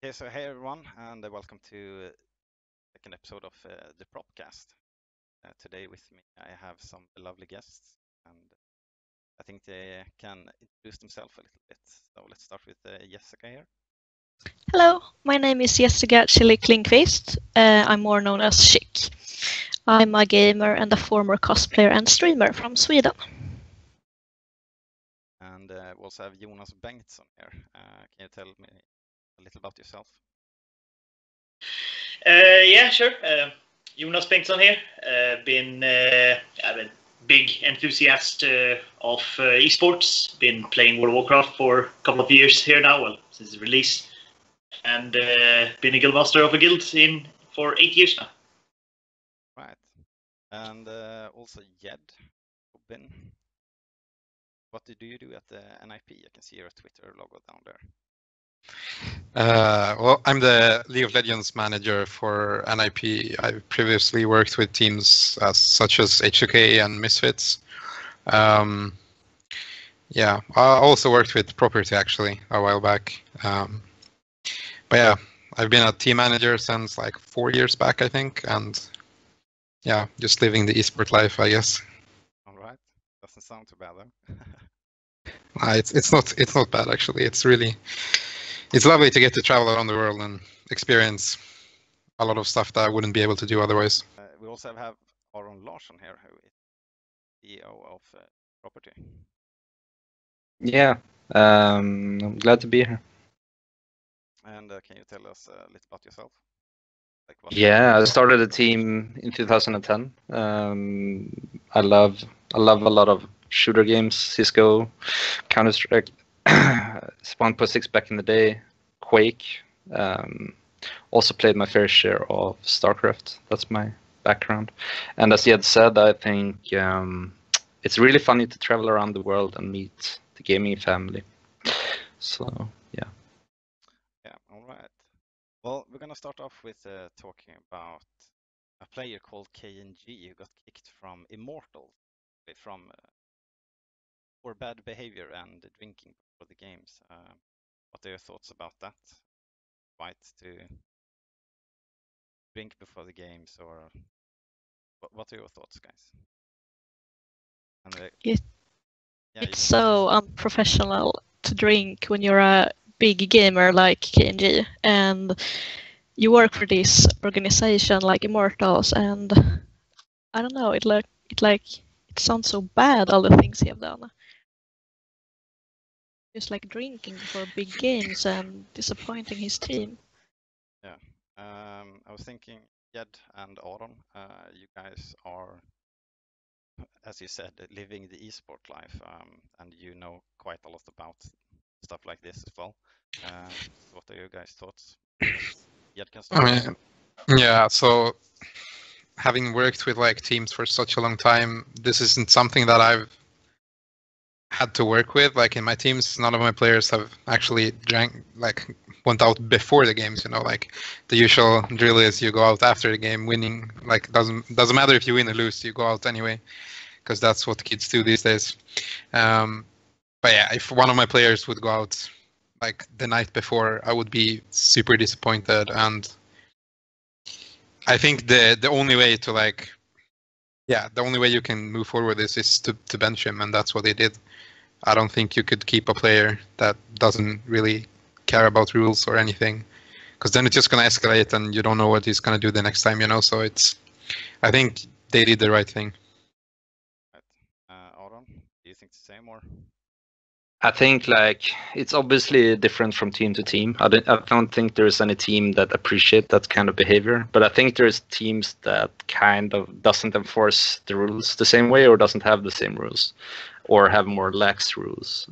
Okay, so hey everyone, and welcome to second episode of the Propcast. Today with me I have some lovely guests, and I think they can introduce themselves a little bit. So let's start with Jessica here. Hello, my name is Jessica Lindqvist. I'm more known as Chic. I'm a gamer and a former cosplayer and streamer from Sweden. And we also have Jonas Bengtsson here. Can you tell me a little about yourself? Yeah, sure. Jonas Bengtsson here. I'm a big enthusiast of esports. Been playing World of Warcraft for a couple of years here now, well, since its release. And been a guildmaster of a guild for 8 years now. Right. And also Jed, Robin. What do you do at the NIP? I can see your Twitter logo down there. Well, I'm the League of Legends manager for NIP. I've previously worked with teams such as H2K and Misfits. Yeah, I also worked with Property actually a while back. But yeah, I've been a team manager since like 4 years back, I think, and yeah, just living the esport life, I guess. All right, doesn't sound too bad though. It's not bad actually. It's lovely to get to travel around the world and experience a lot of stuff that I wouldn't be able to do otherwise. We also have Aron Larsson here, who is CEO of Property. Yeah, I'm glad to be here. And can you tell us a little about yourself? Yeah, I started a team in 2010. I love a lot of shooter games, Cisco, Counter-Strike, 1.6 back in the day, Quake. Also played my fair share of StarCraft. That's my background. And as Jed said, I think it's really funny to travel around the world and meet the gaming family. So, yeah. Yeah, all right. Well, we're going to start off with talking about a player called KNG who got kicked from Immortals for bad behavior and drinking for the games. What are your thoughts about that? Right to drink before the games, or what are your thoughts, guys? And It's so unprofessional to drink when you're a big gamer like KNG, and you work for this organization like Immortals, and I don't know, it sounds so bad, all the things he have done. Just like drinking before big games and disappointing his team. Yeah, I was thinking, Jed and Aron, you guys are, as you said, living the esport life, and you know quite a lot about stuff like this as well. What are your guys' thoughts? Jed can start. I mean, yeah, so having worked with like teams for such a long time, this isn't something that I've had to work with. Like in my teams, none of my players have actually went out before the games, you know, like the usual drill is you go out after the game winning, like doesn't matter if you win or lose, you go out anyway, because that's what kids do these days. But yeah, if one of my players would go out like the night before, I would be super disappointed. And I think the only way to the only way you can move forward is to bench him, and that's what they did. I don't think you could keep a player that doesn't really care about rules or anything, because then it's just going to escalate and you don't know what he's going to do the next time, you know. So I think they did the right thing. Right. Aron, do you think the same, or? I think it's obviously different from team to team. I don't think there's any team that appreciate that kind of behavior, but I think there's teams that kind of doesn't enforce the rules the same way or doesn't have the same rules or have more lax rules.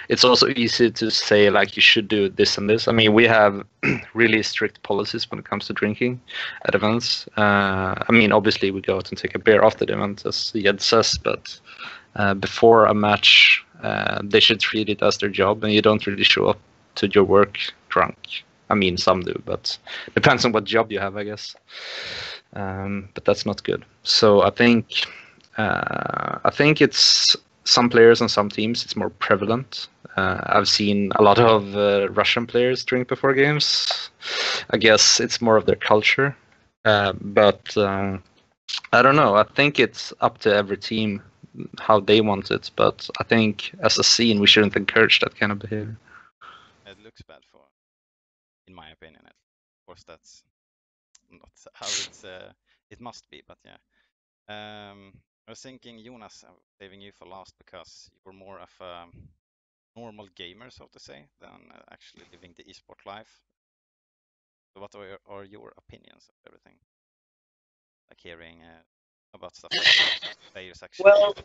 It's also easy to say like you should do this and this. I mean, we have really strict policies when it comes to drinking at events. I mean, obviously we go out and take a beer after the event, as Jed says, but before a match, they should treat it as their job, and you don't really show up to your work drunk. I mean, some do, but depends on what job you have, I guess. But that's not good. So I think it's some players and some teams, it's more prevalent. I've seen a lot of Russian players drink before games. I guess it's more of their culture. But I don't know. I think it's up to every team how they want it. But I think as a scene, we shouldn't encourage that kind of behavior. It looks bad in my opinion. Of course, that's not how it must be, but yeah. I was thinking, Jonas, I'm saving you for last because you're more of a normal gamer, so to say, than actually living the esport life. So what are your opinions of everything? Like hearing about stuff like players actually. Well,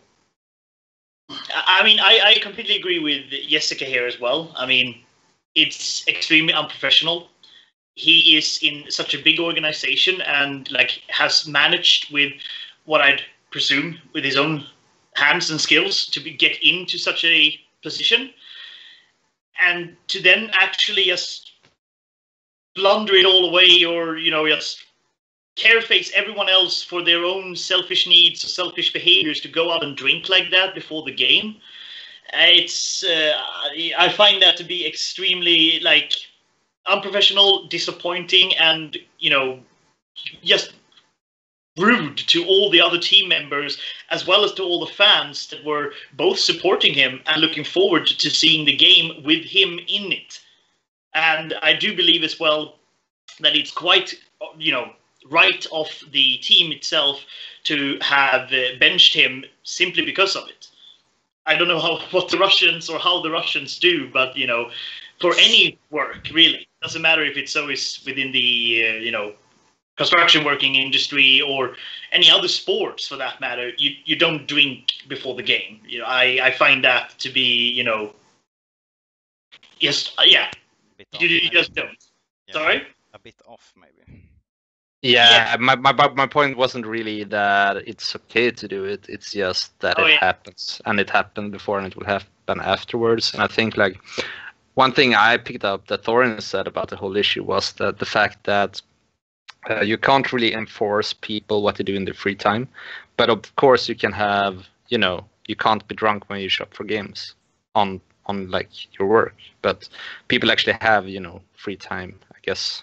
I mean, I completely agree with Jessica here as well. I mean, it's extremely unprofessional. He is in such a big organization and like has managed with what I'd presume with his own hands and skills to get into such a position, and to then actually just blunder it all away, or just careface everyone else for their own selfish needs or selfish behaviors to go out and drink like that before the game. It's I find that to be extremely like unprofessional, disappointing, and just rude to all the other team members as well as to all the fans that were both supporting him and looking forward to seeing the game with him in it. And I do believe as well that it's quite right of the team itself to have benched him simply because of it. I don't know how the Russians do, but for any work really, doesn't matter if it's always within the construction working industry or any other sports for that matter, you don't drink before the game. I find that to be just you just don't. Yeah, Sorry? a bit off maybe. Yeah, my point wasn't really that it's okay to do it. It's just that it happens, and it happened before, and it will happen afterwards. And I think like one thing I picked up that Thorin said about the whole issue was that the fact that you can't really enforce people what to do in their free time, but of course you can have you can't be drunk when you show up for games on like your work, but people actually have free time, I guess,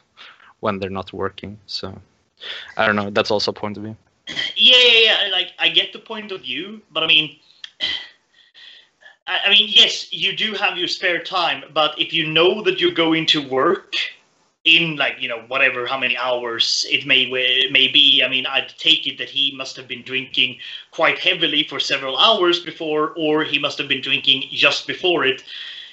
when they're not working. So I don't know, that's also a point of view. Yeah. Like I get the point of view, but I mean, yes, you do have your spare time, but if you know that you're going to work in like whatever how many hours it may be, I mean, I'd take it that he must have been drinking quite heavily for several hours before, or he must have been drinking just before it.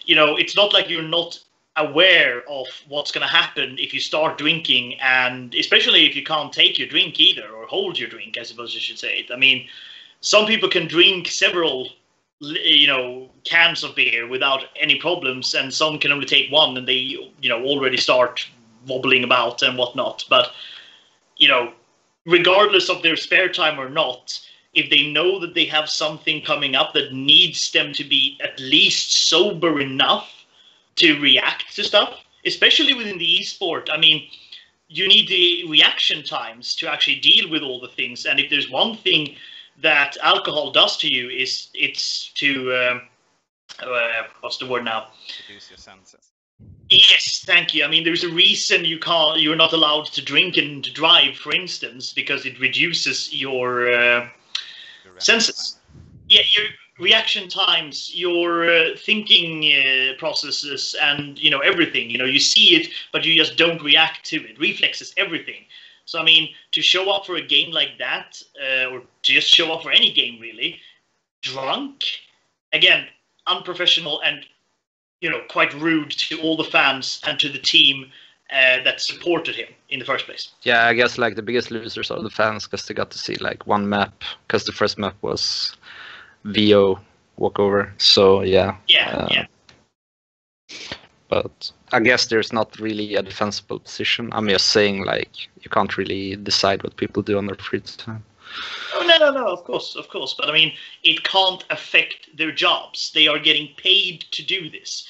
It's not like you're not aware of what's going to happen if you start drinking, and especially if you can't take your drink either, or hold your drink, I suppose you should say it. I mean, some people can drink several cans of beer without any problems, and some can only take one and they already start wobbling about and whatnot. But regardless of their spare time or not, if they know that they have something coming up that needs them to be at least sober enough to react to stuff, especially within the esport, I mean, you need the reaction times to actually deal with all the things. And if there's one thing that alcohol does to you, it's to what's the word now? Reduce your senses. Yes, thank you. I mean, there's a reason you're not allowed to drink and drive, for instance, because it reduces your senses. Yeah, your reaction times, your thinking processes, and everything. You see it, but you just don't react to it. Reflexes, everything. So I mean, to show up for a game like that, or to just show up for any game really, drunk, again, unprofessional and quite rude to all the fans and to the team that supported him in the first place. Yeah, I guess like the biggest losers are the fans, because they got to see like one map, because the first map was VO walkover. So yeah. Yeah. But I guess there's not really a defensible position. I'm just saying like you can't really decide what people do on their free time. Oh, no, of course. But I mean, it can't affect their jobs. They are getting paid to do this.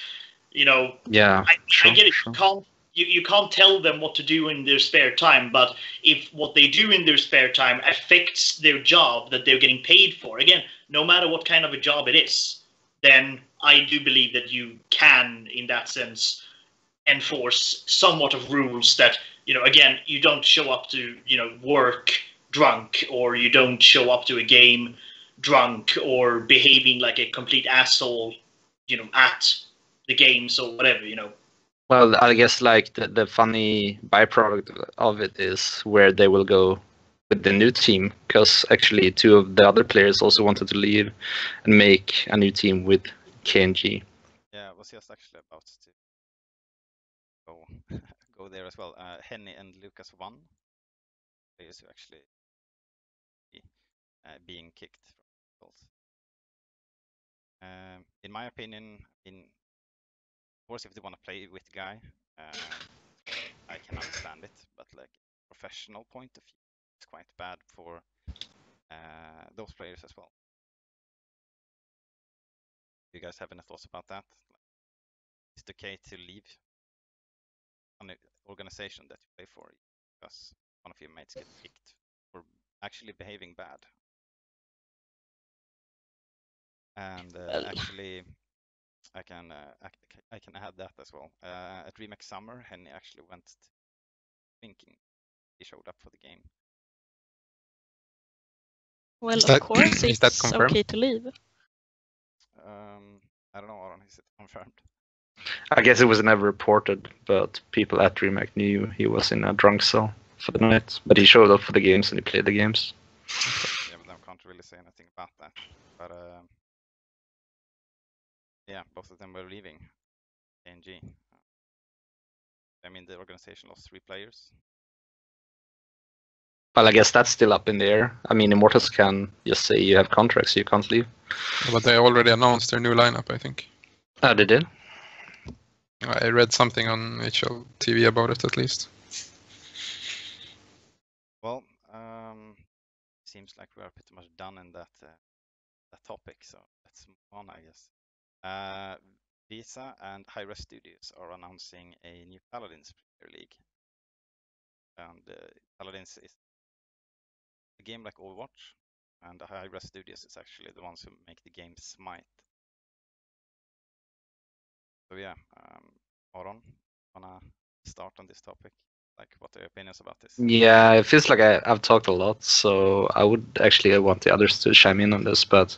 Yeah. I get it. Sure. You can't tell them what to do in their spare time, but if what they do in their spare time affects their job that they're getting paid for, again, no matter what kind of a job it is, then I do believe that you can, in that sense, enforce somewhat of rules that, again, you don't show up to, work drunk, or you don't show up to a game drunk or behaving like a complete asshole, at the games or whatever, Well, I guess like the funny byproduct of it is where they will go with the new team, because actually 2 of the other players also wanted to leave and make a new team with KNG. Yeah, I was just actually about to go there as well. Henny and Lucas won. Players who actually being kicked from goals. In my opinion, of course, if they want to play with the guy, I can understand it. But like professional point of view, it's quite bad for those players as well. Do you guys have any thoughts about that? Is it okay to leave an organization that you play for because one of your mates get kicked for actually behaving bad? And actually, I can add that as well. At Remake Summer, Henny actually went thinking he showed up for the game. Well, Is of that- course, is that it's confirmed? okay to leave. I don't know, Aron, is it confirmed? I guess it was never reported, but people at Remake knew he was in a drunk cell for the night. But he showed up for the games and he played the games. Yeah, but I can't really say anything about that. But yeah, both of them were leaving ANG. I mean, the organization lost 3 players. Well, I guess that's still up in the air. I mean, Immortals can just say you have contracts, you can't leave. But they already announced their new lineup, I think. Oh, they did? I read something on HL TV about it, at least. Well, seems like we are pretty much done in that topic, so let's move on, I guess. WESA and Hi-Rez Studios are announcing a new Paladins Premier League. And Paladins is a game like Overwatch, and the Hi-Rez Studios is actually the ones who make the game Smite. So yeah, Aron, wanna start on this topic? Like, what are your opinions about this? Yeah, it feels like I've talked a lot, so I would actually want the others to chime in on this. But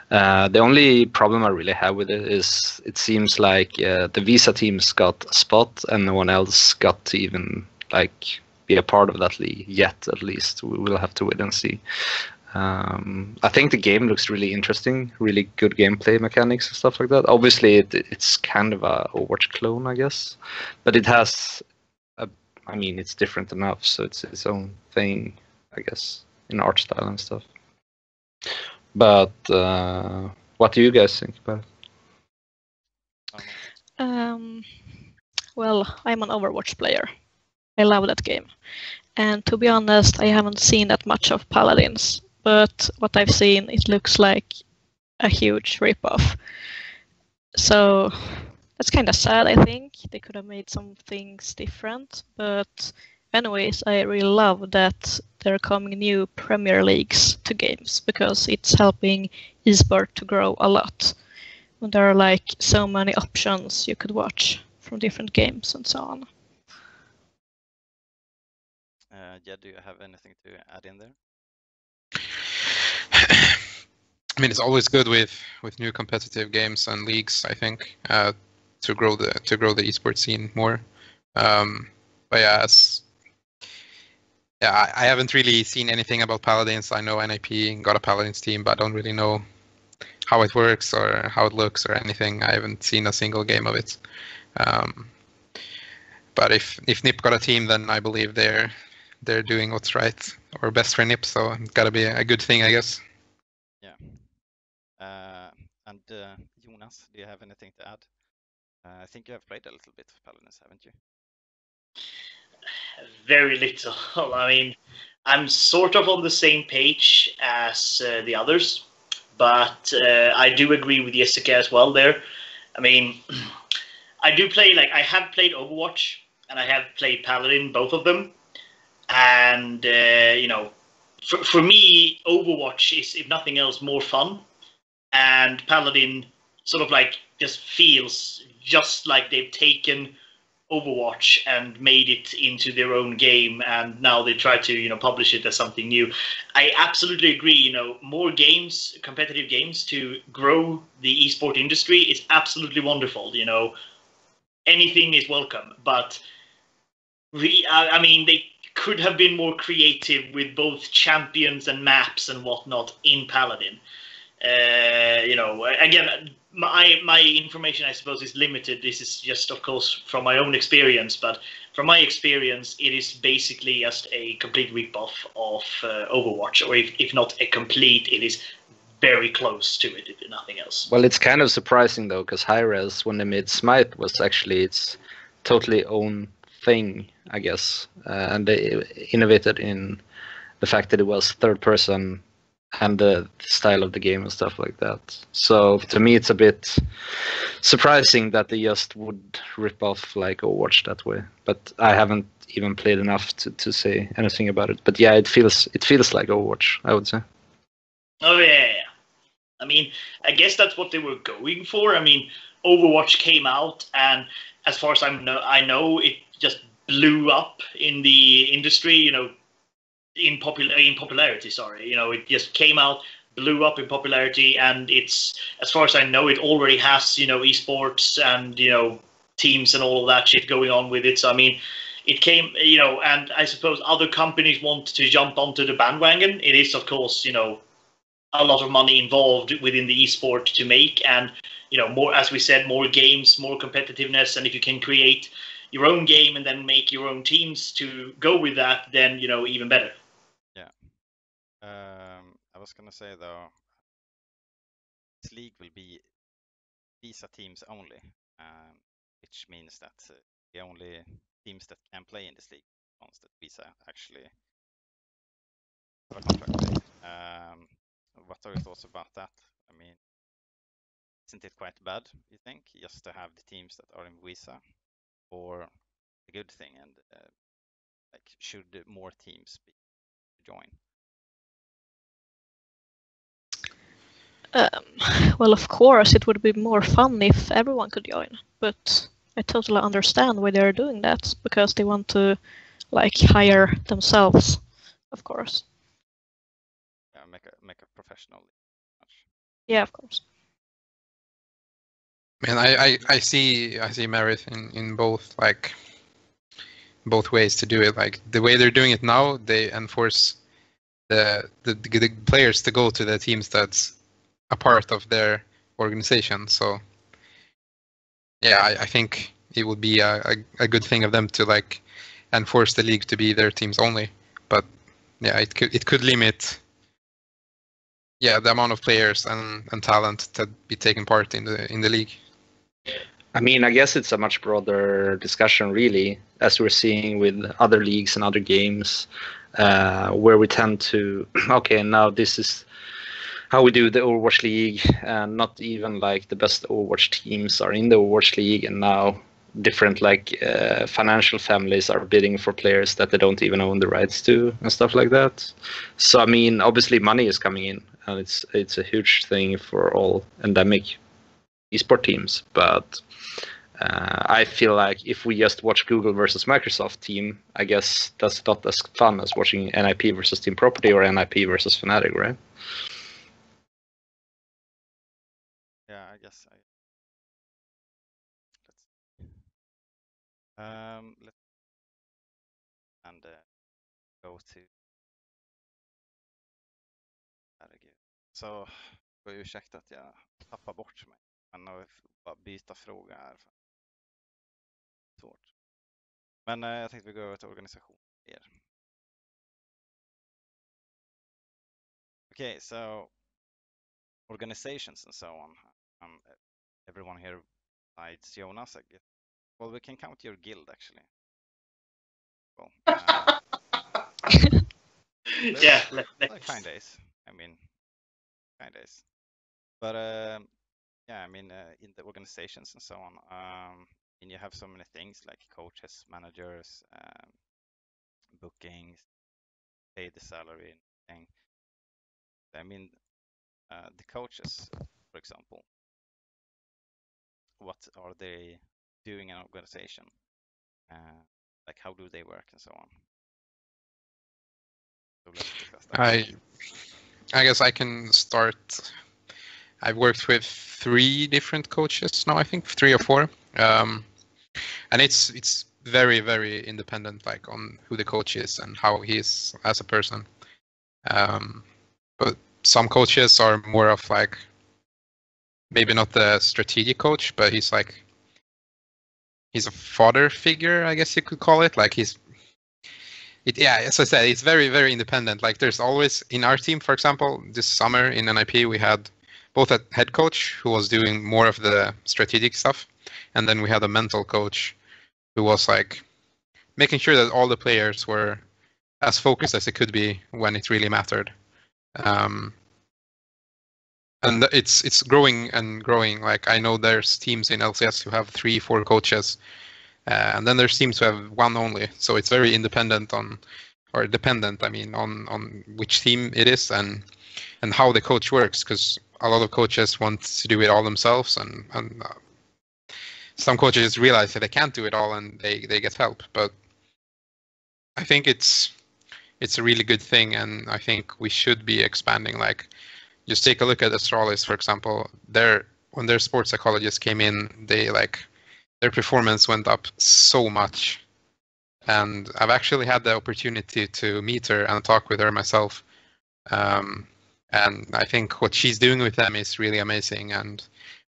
the only problem I really have with it is it seems like the WESA teams got a spot and no one else got to even like be a part of that league yet. At least we will have to wait and see. I think the game looks really interesting, really good gameplay mechanics and stuff like that. Obviously, it's kind of a Overwatch clone, I guess, but it has. I mean, it's different enough, so it's its own thing, I guess, in art style and stuff. But what do you guys think about it? Well, I'm an Overwatch player. I love that game. And to be honest, I haven't seen that much of Paladins. But what I've seen, it looks like a huge ripoff. So that's kind of sad, I think. They could have made some things different. But anyways, I really love that there are coming new Premier Leagues to games because it's helping esport to grow a lot. When there are like so many options you could watch from different games and so on. Jed, do you have anything to add in there? I mean, it's always good with new competitive games and leagues, I think, to grow the esports scene more. But yeah, I haven't really seen anything about Paladins. I know NIP got a Paladins team, but I don't really know how it works or how it looks or anything. I haven't seen a single game of it. But if NIP got a team, then I believe they're doing what's right or best for NIP. So it's got to be a good thing, I guess. Yeah. And Jonas, do you have anything to add? I think you have played a little bit of Paladins, haven't you? Very little. I mean, I'm sort of on the same page as the others, but I do agree with Jessica as well there. I mean, I do play, like, I have played Overwatch and I have played Paladin, both of them. And, you know, for me, Overwatch is, if nothing else, more fun. And Paladin sort of like just feels just like they've taken Overwatch and made it into their own game, and now they try to publish it as something new. I absolutely agree. More games, competitive games, to grow the esport industry is absolutely wonderful. Anything is welcome, but I mean, they could have been more creative with both champions and maps and whatnot in Paladin. Again, my information, I suppose, is limited. This is just, of course, from my own experience. But from my experience, it is basically just a complete ripoff of Overwatch, or if not a complete, it is very close to it, if nothing else. Well, it's kind of surprising though, because Hi-Rez, when they made Smite, was actually its totally own thing, I guess, and they innovated in the fact that it was third person and the style of the game and stuff like that. So to me, it's a bit surprising that they just would rip off like Overwatch that way. But I haven't even played enough to say anything about it. But yeah, it feels like Overwatch, I would say. Oh yeah. I mean, I guess that's what they were going for. I mean, Overwatch came out, and as far as I know, it just blew up in the industry. In popularity. Sorry, it just came out, blew up in popularity, and it's, as far as I know, it already has esports and teams and all of that shit going on with it. So I mean, it came, and I suppose other companies want to jump onto the bandwagon. It is, of course, a lot of money involved within the esport to make, and more, as we said, more games, more competitiveness, and if you can create your own game and then make your own teams to go with that, then even better. Yeah. I was gonna say though, this league will be WESA teams only, which means that the only teams that can play in this league ones that WESA actually have a contract with. What are your thoughts about that? I mean, isn't it quite bad, you think, just to have the teams that are in WESA, or a good thing, and like, should more teams be join? Well, of course, it would be more fun if everyone could join, but I totally understand why they're doing that, because they want to, like, hire themselves, of course. Yeah, make a professional league. Yeah, of course. Man, I see merit in both, like, both ways to do it. Like the way they're doing it now, they enforce the players to go to the teams that's a part of their organization. So yeah, I think it would be a good thing of them to like enforce the league to be their teams only. But yeah, it could limit the amount of players and talent that be taking part in the league. I mean, I guess it's a much broader discussion, really, as we're seeing with other leagues and other games, where we tend to, okay, now this is how we do the Overwatch League, and not even like the best Overwatch teams are in the Overwatch League, and now different financial families are bidding for players that they don't even own the rights to and stuff like that. So I mean, obviously money is coming in, and it's a huge thing for all endemic esport teams, but I feel like if we just watch Google versus Microsoft team, I guess that's not as fun as watching NIP versus Team Property or NIP versus Fnatic, right? Yeah, I guess. Let's and go to. Herregud. Så får jag ursäkta att jag tappar bort mig. Men att bara byta fråga är svårt. Men jag tänkte vi går över till organisation. Okay, so organizations and so on. Everyone here besides Jonas, I guess. Well, we can count your guild actually. Well, yeah, like kind days. I mean, kind days. But yeah, I mean, in the organizations and so on, and you have so many things like coaches, managers, bookings, pay the salary, and I mean, the coaches, for example, what are they doing in an organization, like how do they work and so on. So let's discuss that. I guess I can start. I've worked with 3 different coaches now, I think 3 or 4, and it's very, very independent, like on who the coach is and how he is as a person. But some coaches are more of like maybe not the strategic coach, but he's a father figure, I guess you could call it. Like as I said, it's very, very independent. Like there's always in our team, for example, this summer in NIP, we had both a head coach who was doing more of the strategic stuff, and then we had a mental coach who was like making sure that all the players were as focused as it could be when it really mattered. And it's growing and growing. Like I know there's teams in LCS who have 3, 4 coaches, and then there's teams who have 1 only. So it's very independent dependent, I mean, on which team it is and how the coach works. Because a lot of coaches want to do it all themselves, and some coaches realize that they can't do it all and they get help. But I think it's a really good thing, and I think we should be expanding. Like, just take a look at Astralis, for example. When their sports psychologists came in, their performance went up so much. And I've actually had the opportunity to meet her and talk with her myself. And I think what she's doing with them is really amazing. And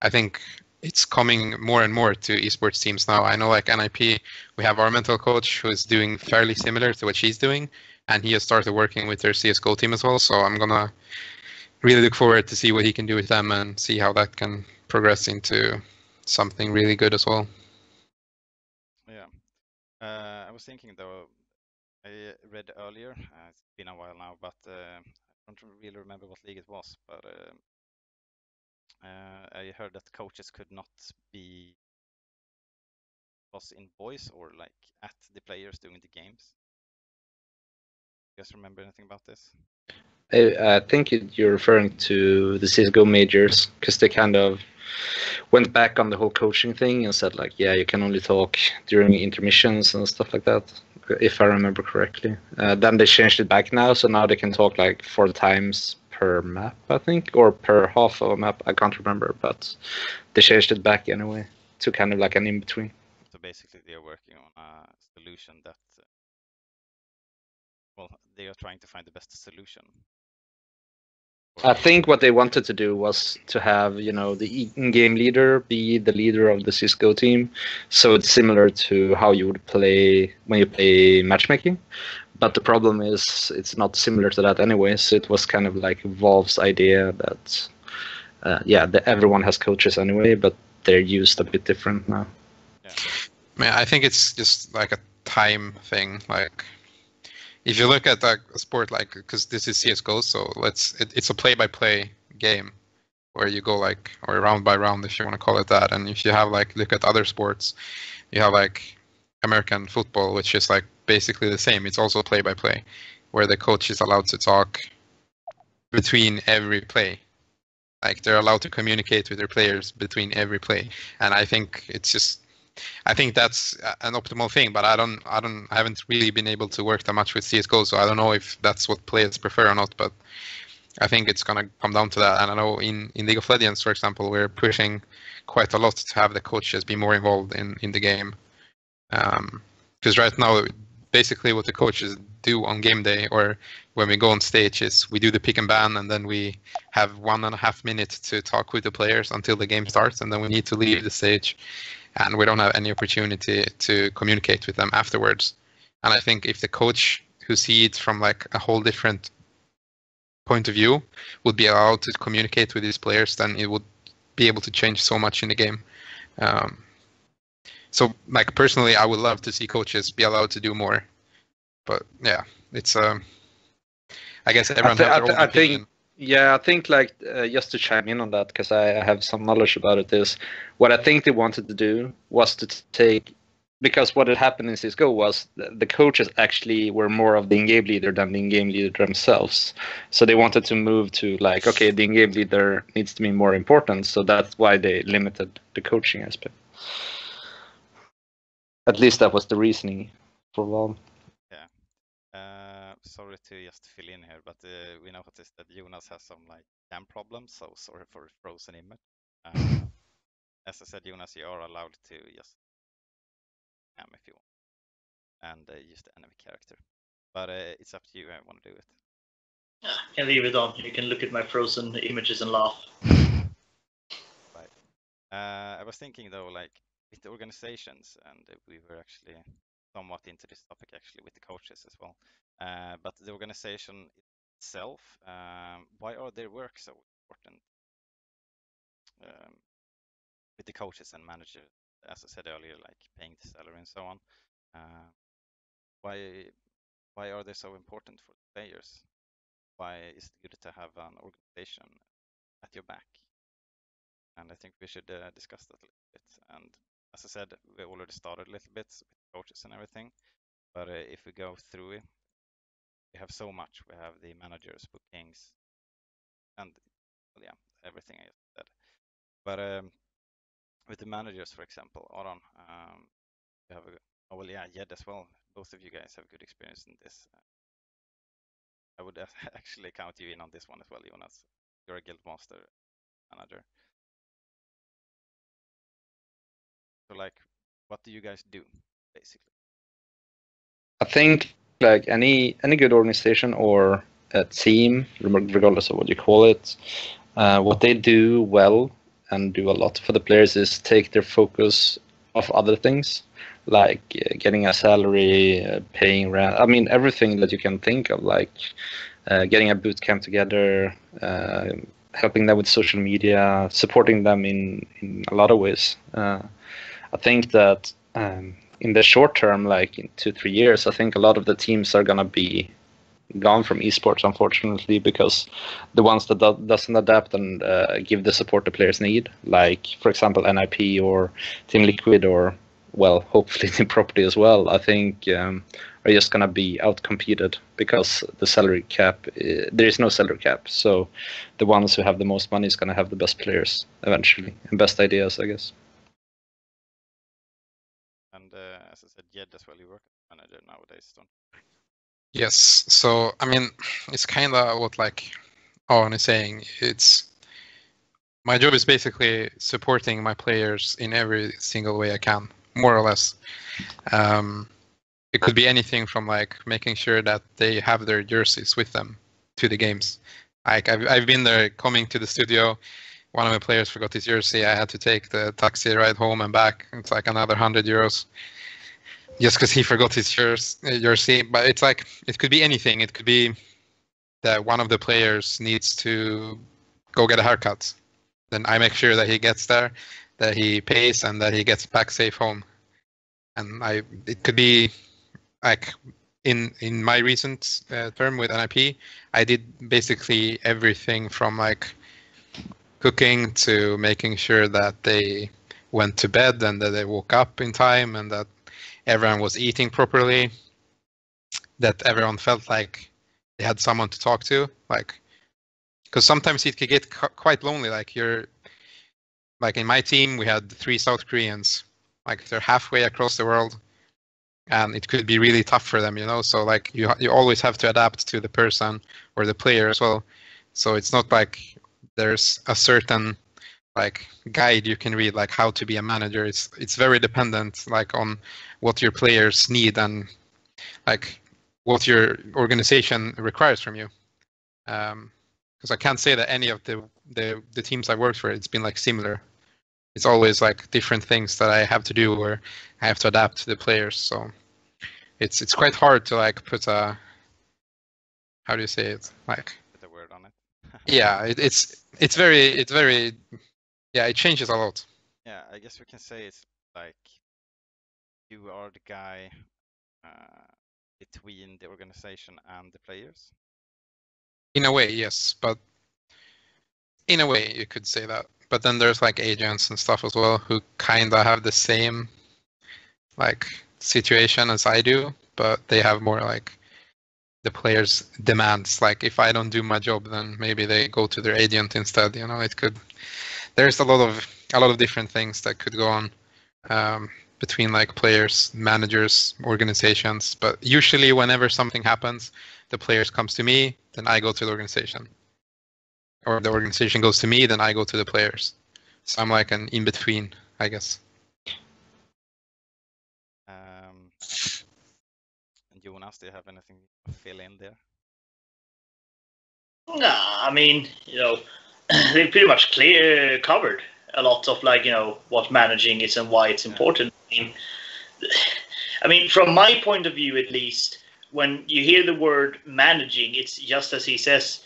I think it's coming more and more to esports teams now. I know, like NIP, we have our mental coach who is doing fairly similar to what she's doing, and he has started working with their CSGO team as well. So I'm gonna really look forward to see what he can do with them and see how that can progress into something really good as well. Yeah, I was thinking though, I read earlier, it's been a while now, but I don't really remember what league it was, but I heard that coaches could not be in voice or like at the players doing the games. You guys remember anything about this? I think you're referring to the CSGO majors, because they kind of went back on the whole coaching thing and said, like, yeah, you can only talk during intermissions and stuff like that, if I remember correctly. Then they changed it back now, so now they can talk like 4 times per map, I think, or per half of a map. I can't remember, but they changed it back anyway to kind of like an in-between. So basically they are working on a solution that, well, they are trying to find the best solution. I think what they wanted to do was to have, the in-game leader be the leader of the CSGO team. So it's similar to how you would play when you play matchmaking. But the problem is it's not similar to that anyway. So it was kind of like Valve's idea that, that everyone has coaches anyway, but they're used a bit different now. Yeah, I think it's just like a time thing. Like, if you look at a sport like, because this is CSGO, so it's a play-by-play game where you go like, or round by round, if you want to call it that. And if you have like, look at other sports, you have like American football, which is like basically the same. It's also play-by-play, where the coach is allowed to talk between every play. Like, they're allowed to communicate with their players between every play. And I think I think that's an optimal thing, but I haven't really been able to work that much with CSGO, so I don't know if that's what players prefer or not, but I think it's going to come down to that. And I know in League of Legends, for example, we're pushing quite a lot to have the coaches be more involved in the game. Because right now, basically what the coaches do on game day or when we go on stage is we do the pick and ban, and then we have 1.5 minutes to talk with the players until the game starts, and then we need to leave the stage. And we don't have any opportunity to communicate with them afterwards. And I think if the coach who sees it from like a whole different point of view would be allowed to communicate with his players, then it would be able to change so much in the game. So like personally, I would love to see coaches be allowed to do more. But yeah, it's I guess everyone has their own opinion. I think like just to chime in on that, because I have some knowledge about it, is what I think they wanted to do was to take because what had happened in CSGO was the coaches actually were more of the in-game leader than the in-game leader themselves. So they wanted to move to like, okay, the in-game leader needs to be more important. So that's why they limited the coaching aspect. At least that was the reasoning for Valve. Yeah. Sorry to just fill in here, but we noticed that Jonas has some like cam problems, so sorry for a frozen image. As I said, Jonas, you are allowed to just cam if you want and use the enemy character, but it's up to you. I want to do it. I can leave it on. You can look at my frozen images and laugh. Right. I was thinking though, like with the organizations, and we were actually somewhat into this topic actually with the coaches as well. But the organization itself, why are their work so important? With the coaches and managers, as I said earlier, like paying the salary and so on. Why are they so important for the players? Why is it good to have an organization at your back? And I think we should discuss that a little bit. And as I said, we already started a little bit with coaches and everything. But if we go through it, we have so much. We have the managers, bookings, and well, yeah, everything I just said. But with the managers, for example, Aron, you have Jed as well. Both of you guys have good experience in this. I would actually count you in on this one as well, Jonas. You're a guildmaster manager. So, like, what do you guys do, basically? I think like any good organization or a team, regardless of what you call it, what they do well and do a lot for the players is take their focus off other things, like getting a salary, paying rent. I mean, everything that you can think of, like getting a boot camp together, helping them with social media, supporting them in a lot of ways. I think that in the short term, like in 2-3 years, I think a lot of the teams are gonna be gone from esports, unfortunately, because the ones that doesn't adapt and give the support the players need, like for example NIP or Team Liquid, or well, hopefully Team Property as well, I think are just gonna be outcompeted because the salary cap, there is no salary cap. So the ones who have the most money is gonna have the best players eventually and best ideas, I guess. And as I said, Jed as well, you work as a manager nowadays, don't you? Yes. So I mean, it's kind of what like Aron is saying. It's my job is basically supporting my players in every single way I can, more or less. It could be anything from like making sure that they have their jerseys with them to the games. Like I've been there, coming to the studio. One of my players forgot his jersey. I had to take the taxi ride home and back. It's like another €100 just because he forgot his jersey. But it's like it could be anything. It could be that one of the players needs to go get a haircut. Then I make sure that he gets there, that he pays, and that he gets back safe home. And it could be like in my recent term with NIP, I did basically everything from like cooking to making sure that they went to bed and that they woke up in time and that everyone was eating properly, that everyone felt like they had someone to talk to, like because sometimes it could get quite lonely. Like in my team we had 3 South Koreans, like they're halfway across the world, and it could be really tough for them, so like you always have to adapt to the person or the player as well. So it's not like there's a certain like guide you can read like how to be a manager. It's very dependent like on what your players need and like what your organization requires from you. Because I can't say that any of the teams I worked for, it's been like similar. It's always like different things that I have to do or I have to adapt to the players. So it's quite hard to like put a, how do you say it, like Put a word on it. yeah, it's very yeah, it changes a lot. Yeah, I guess we can say it's like you are the guy between the organization and the players. In a way, yes, but in a way you could say that. But then there's like agents and stuff as well who kind of have the same like situation as I do, but they have more like the players' demands. Like if I don't do my job, then maybe they go to their agent instead. You know, it could. There's a lot of different things that could go on between like players, managers, organizations. But usually, whenever something happens, the players comes to me, then I go to the organization, or the organization goes to me, then I go to the players. So I'm like an in between, I guess. And Jonas, do you have anything to fill in there? Nah, I mean, they pretty much covered a lot of like, what managing is and why it's important. I mean, from my point of view, at least, when you hear the word managing, it's just as he says,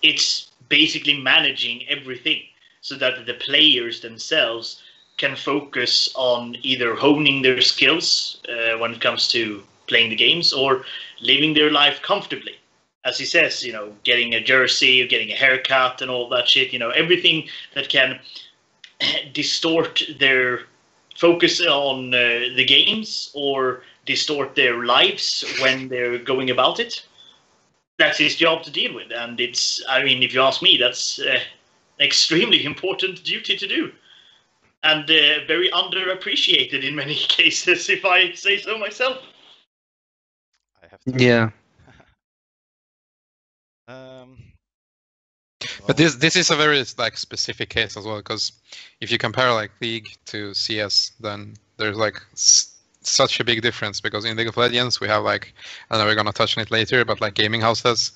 it's basically managing everything so that the players themselves can focus on either honing their skills when it comes to playing the games or living their life comfortably. As he says, getting a jersey, getting a haircut and all that shit, everything that can distort their focus on the games or distort their lives when they're going about it. That's his job to deal with. And it's, I mean, if you ask me, that's an extremely important duty to do. And very underappreciated in many cases, if I say so myself. I have to. Yeah. But this is a very like specific case as well, because if you compare like League to CS, then there's like such a big difference, because in League of Legends we have like, I know we're gonna touch on it later, but like gaming houses,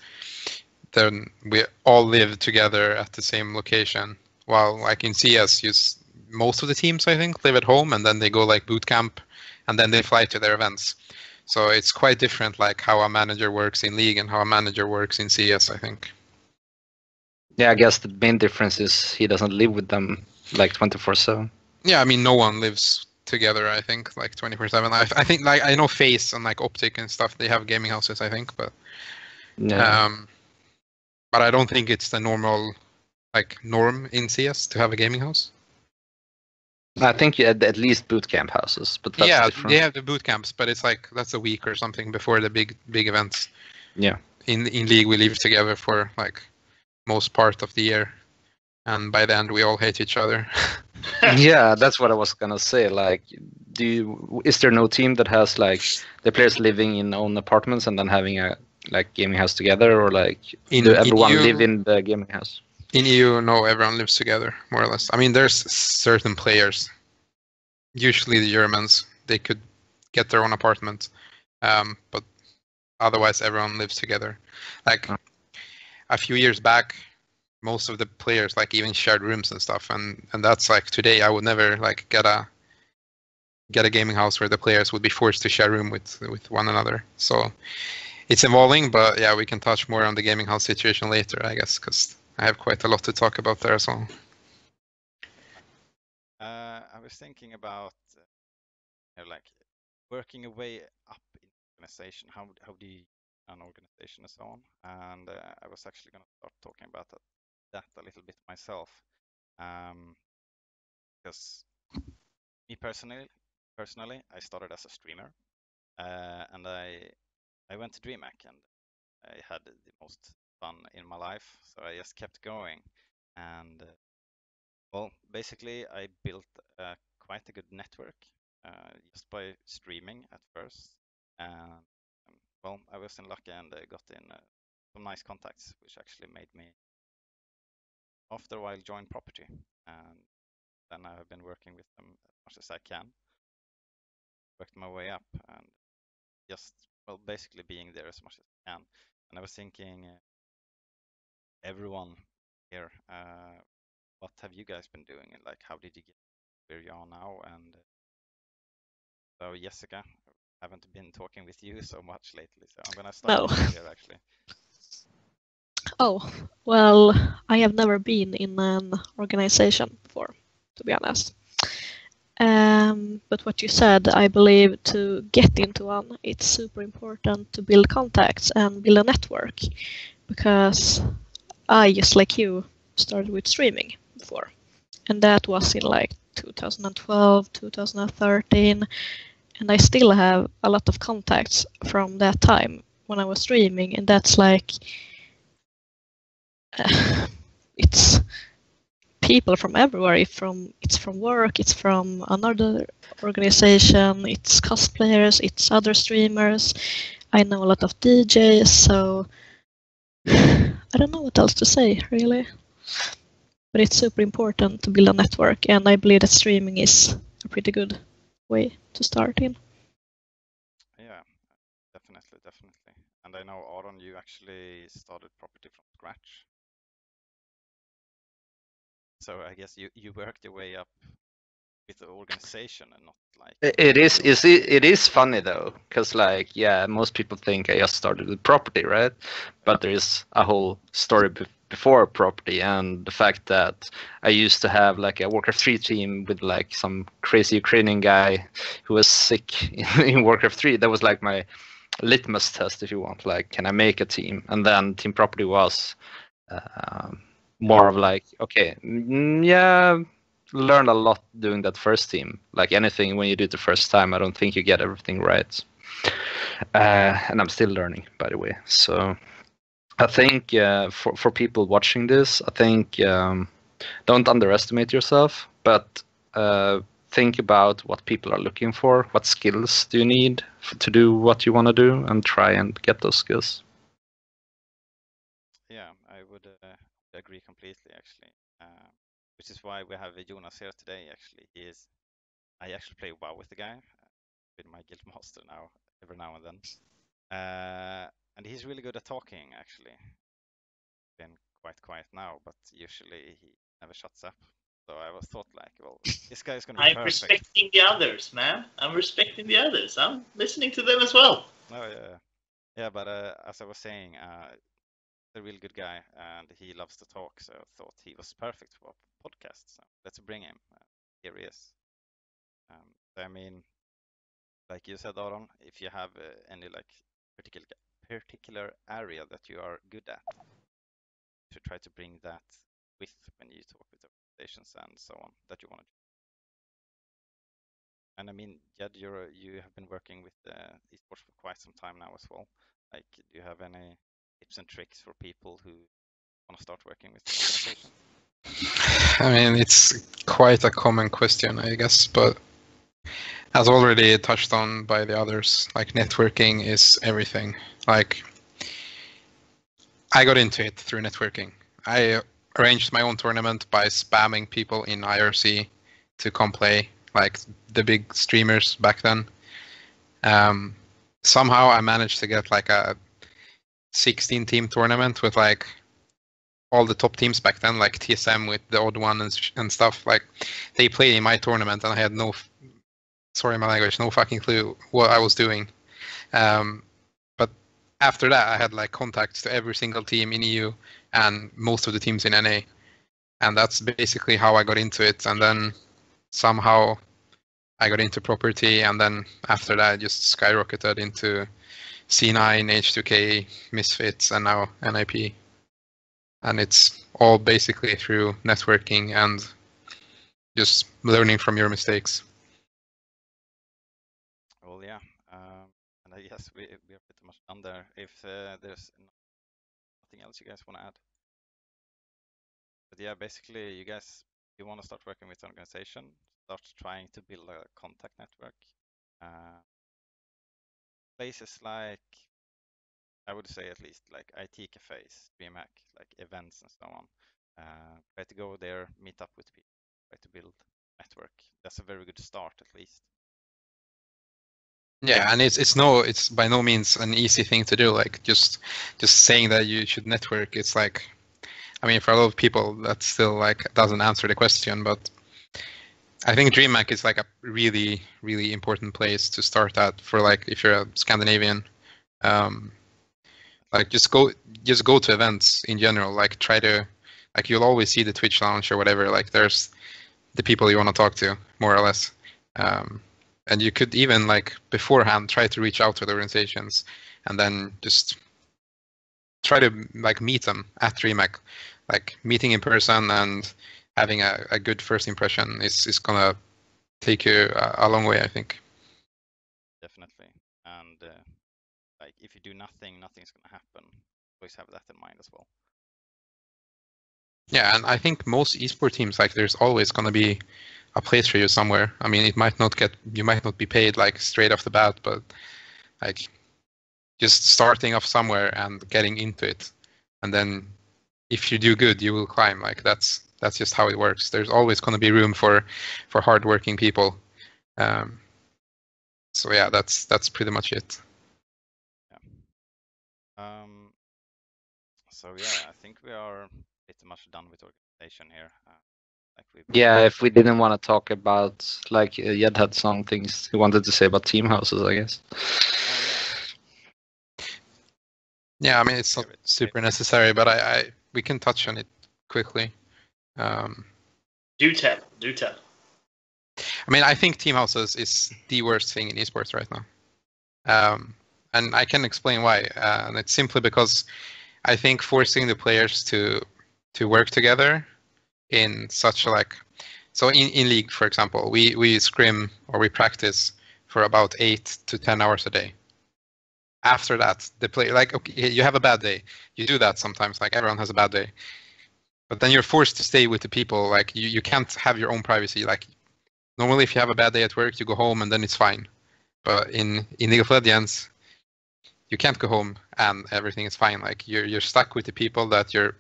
then we all live together at the same location, while like in CS, most of the teams I think live at home and then they go like boot camp and then they fly to their events. So it's quite different like how a manager works in League and how a manager works in CS, I think. Yeah, I guess the main difference is he doesn't live with them like 24/7. Yeah, I mean, no one lives together, I think, like 24/7. I think, like, I know FaZe and like Optic and stuff, they have gaming houses, I think, but but I don't think it's the norm in CS to have a gaming house. I think you had at least boot camp houses, but that's different. They have the boot camps, but it's like that's a week or something before the big events. Yeah. In League, we live together for like most part of the year, and by the end we all hate each other. Yeah, that's what I was gonna say. Like, is there no team that has like the players living in own apartments and then having a like gaming house together, or like do everyone live in the gaming house? In EU, no, everyone lives together more or less. I mean, there's certain players, usually the Germans, they could get their own apartment, but otherwise everyone lives together. Like a few years back, most of the players like even shared rooms and stuff, and that's like today I would never like get a gaming house where the players would be forced to share room with one another. So it's evolving, but yeah, we can touch more on the gaming house situation later, I guess, because I have quite a lot to talk about there as well. I was thinking about like working your way up in organization. How do you an organization and so on? And I was actually going to start talking about that a little bit myself, because me personally, I started as a streamer, and I went to DreamHack and I had the most fun in my life, so I just kept going. And well, basically I built quite a good network just by streaming at first, and well, I was in luck and I got in some nice contacts, which actually made me after a while join Property, and then I have been working with them as much as I can, worked my way up, and just, well, basically being there as much as I can. And I was thinking, everyone here, what have you guys been doing? Like, how did you get where you are now? And so, Jessica, I haven't been talking with you so much lately, so I'm gonna start with you here actually. Oh, well, I have never been in an organization before, to be honest. But what you said, I believe to get into one, it's super important to build contacts and build a network, because I, just like you, started with streaming before. and that was in like 2012, 2013, and I still have a lot of contacts from that time when I was streaming, and that's like it's people from everywhere. It's from work, it's from another organization, it's cosplayers, it's other streamers. I know a lot of DJs, so I don't know what else to say, really. But it's super important to build a network, and I believe that streaming is a pretty good way to start in. Yeah, definitely. And I know, Aron, you actually started property from scratch. So I guess you worked your way up with the organization and not like... It is funny though, because like, yeah, most people think I just started with property, right? But there is a whole story before property, and the fact that I used to have like a Warcraft 3 team with like some crazy Ukrainian guy who was sick in Warcraft 3. That was like my litmus test, if you want. Like, can I make a team? And then team property was more of like, okay, yeah, learned a lot doing that first team. Like anything, when you do it the first time, I don't think you get everything right. And I'm still learning, by the way. So I think for people watching this, I think don't underestimate yourself, but think about what people are looking for. What skills do you need to do what you want to do, and try and get those skills. Yeah, I would agree completely, actually. Which is why we have Jonas here today, actually. I actually play WoW with the guy, with my guild master now, every now and then. And he's really good at talking, actually. Been quite quiet now, but usually he never shuts up. So I was thought like, well, this guy's gonna be I'm perfect. respecting the others, man. I'm respecting the others. I'm listening to them as well. Oh yeah, but as I was saying, a real good guy, and he loves to talk, so I thought he was perfect for a podcast. So let's bring him. Here he is. I mean, like you said, Aron, if you have any like particular area that you are good at, to try to bring that with when you talk with organizations and so on that you want to do. And I mean, Jed, you have been working with esports for quite some time now as well. Like, do you have any tips and tricks for people who want to start working with the organization? I mean, it's quite a common question, I guess, but as already touched on by the others, like networking is everything. Like, I got into it through networking. I arranged my own tournament by spamming people in IRC to come play, like the big streamers back then. Somehow I managed to get like a 16-team tournament with like all the top teams back then, like TSM with the odd one and stuff. Like, they played in my tournament, and I had no fucking clue what I was doing. But after that, I had like contacts to every single team in EU and most of the teams in NA, and that's basically how I got into it. And then somehow I got into property, and then after that, I just skyrocketed into C9, H2K, Misfits, and now NIP. And it's all basically through networking and just learning from your mistakes. Well, yeah, and I guess we are pretty much done there. If there's nothing else you guys want to add. But yeah, basically, you guys, you want to start working with an organization, start trying to build a contact network. Places like, I would say at least like IT cafes, DreamHack, like events and so on. Try to go there, meet up with people, try to build network. That's a very good start, at least. Yeah, and it's by no means an easy thing to do. Like just saying that you should network, it's like, I mean, for a lot of people, that still like doesn't answer the question. But I think DreamHack is like a really, really important place to start at for like if you're a Scandinavian. Like just go to events in general. Like try to, like, you'll always see the Twitch lounge or whatever. Like there's the people you want to talk to, more or less. And you could even like beforehand try to reach out to the organizations, and then just try to like meet them at DreamHack, like meeting in person and having a good first impression is gonna take you a long way, I think. Definitely. And like if you do nothing, nothing's gonna happen. Always have that in mind as well. Yeah, and I think most esport teams, like, there's always gonna be a place for you somewhere. I mean, you might not be paid like straight off the bat, but like just starting off somewhere and getting into it, and then if you do good, you will climb. Like that's just how it works. There's always going to be room for hardworking people. So yeah, that's pretty much it. Yeah. So yeah, I think we are pretty much done with organization here. Yeah, if we didn't want to talk about, like, Jed had some things he wanted to say about team houses, I guess. Yeah, I mean, it's not super necessary, but we can touch on it quickly. Do tell. I mean, I think team houses is the worst thing in esports right now. And I can explain why. And it's simply because I think forcing the players to work together in such so in League, for example, we scrim or we practice for about 8 to 10 hours a day. After that, the player, like, okay, you have a bad day. You do that sometimes, like everyone has a bad day. But then you're forced to stay with the people. Like you can't have your own privacy. Like normally if you have a bad day at work, you go home and then it's fine. But in League of Legends, you can't go home and everything is fine. Like you're stuck with the people that you're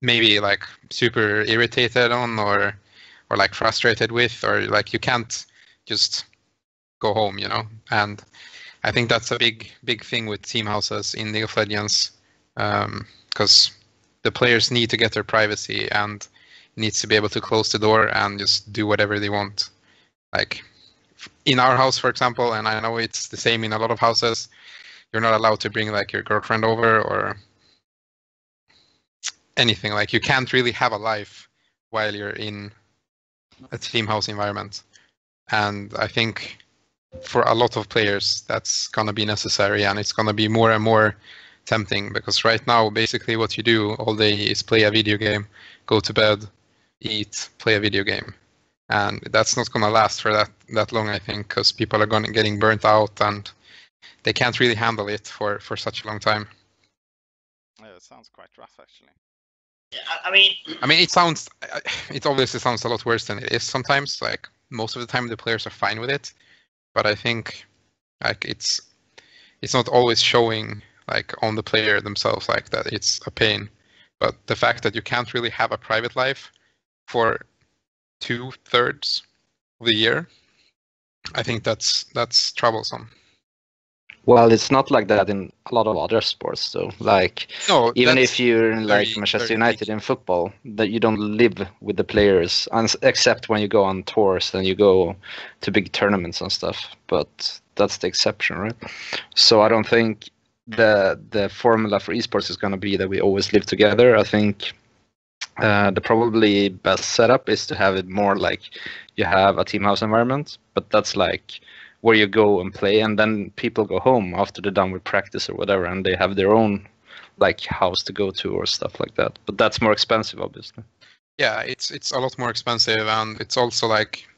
maybe like super irritated on or like frustrated with, or like you can't just go home, you know? And I think that's a big thing with team houses in League of Legends, because the players need to get their privacy and needs to be able to close the door and just do whatever they want. Like in our house, for example, and I know it's the same in a lot of houses, you're not allowed to bring like your girlfriend over or anything. Like you can't really have a life while you're in a team house environment. And I think for a lot of players, that's gonna be necessary, and it's gonna be more and more tempting, because right now, basically what you do all day is play a video game, go to bed, eat, play a video game. And that's not gonna last for that long, I think, because people are getting burnt out and they can't really handle it for such a long time. Yeah, it sounds quite rough, actually. Yeah, I mean, it obviously sounds a lot worse than it is sometimes. Like most of the time, the players are fine with it, but I think like it's not always showing like on the player themselves like that it's a pain. But the fact that you can't really have a private life for 2/3 of the year, I think that's troublesome. Well, it's not like that in a lot of other sports, though. Like, no, even if you're in like 30, Manchester United in football, that you don't live with the players, except when you go on tours and you go to big tournaments and stuff. But that's the exception, right? So I don't think the formula for esports is going to be that we always live together. I think the probably best setup is to have it more like you have a team house environment, but that's like where you go and play, and then people go home after they're done with practice or whatever, and they have their own like house to go to or stuff like that. But that's more expensive, obviously. Yeah, it's a lot more expensive, and it's also like,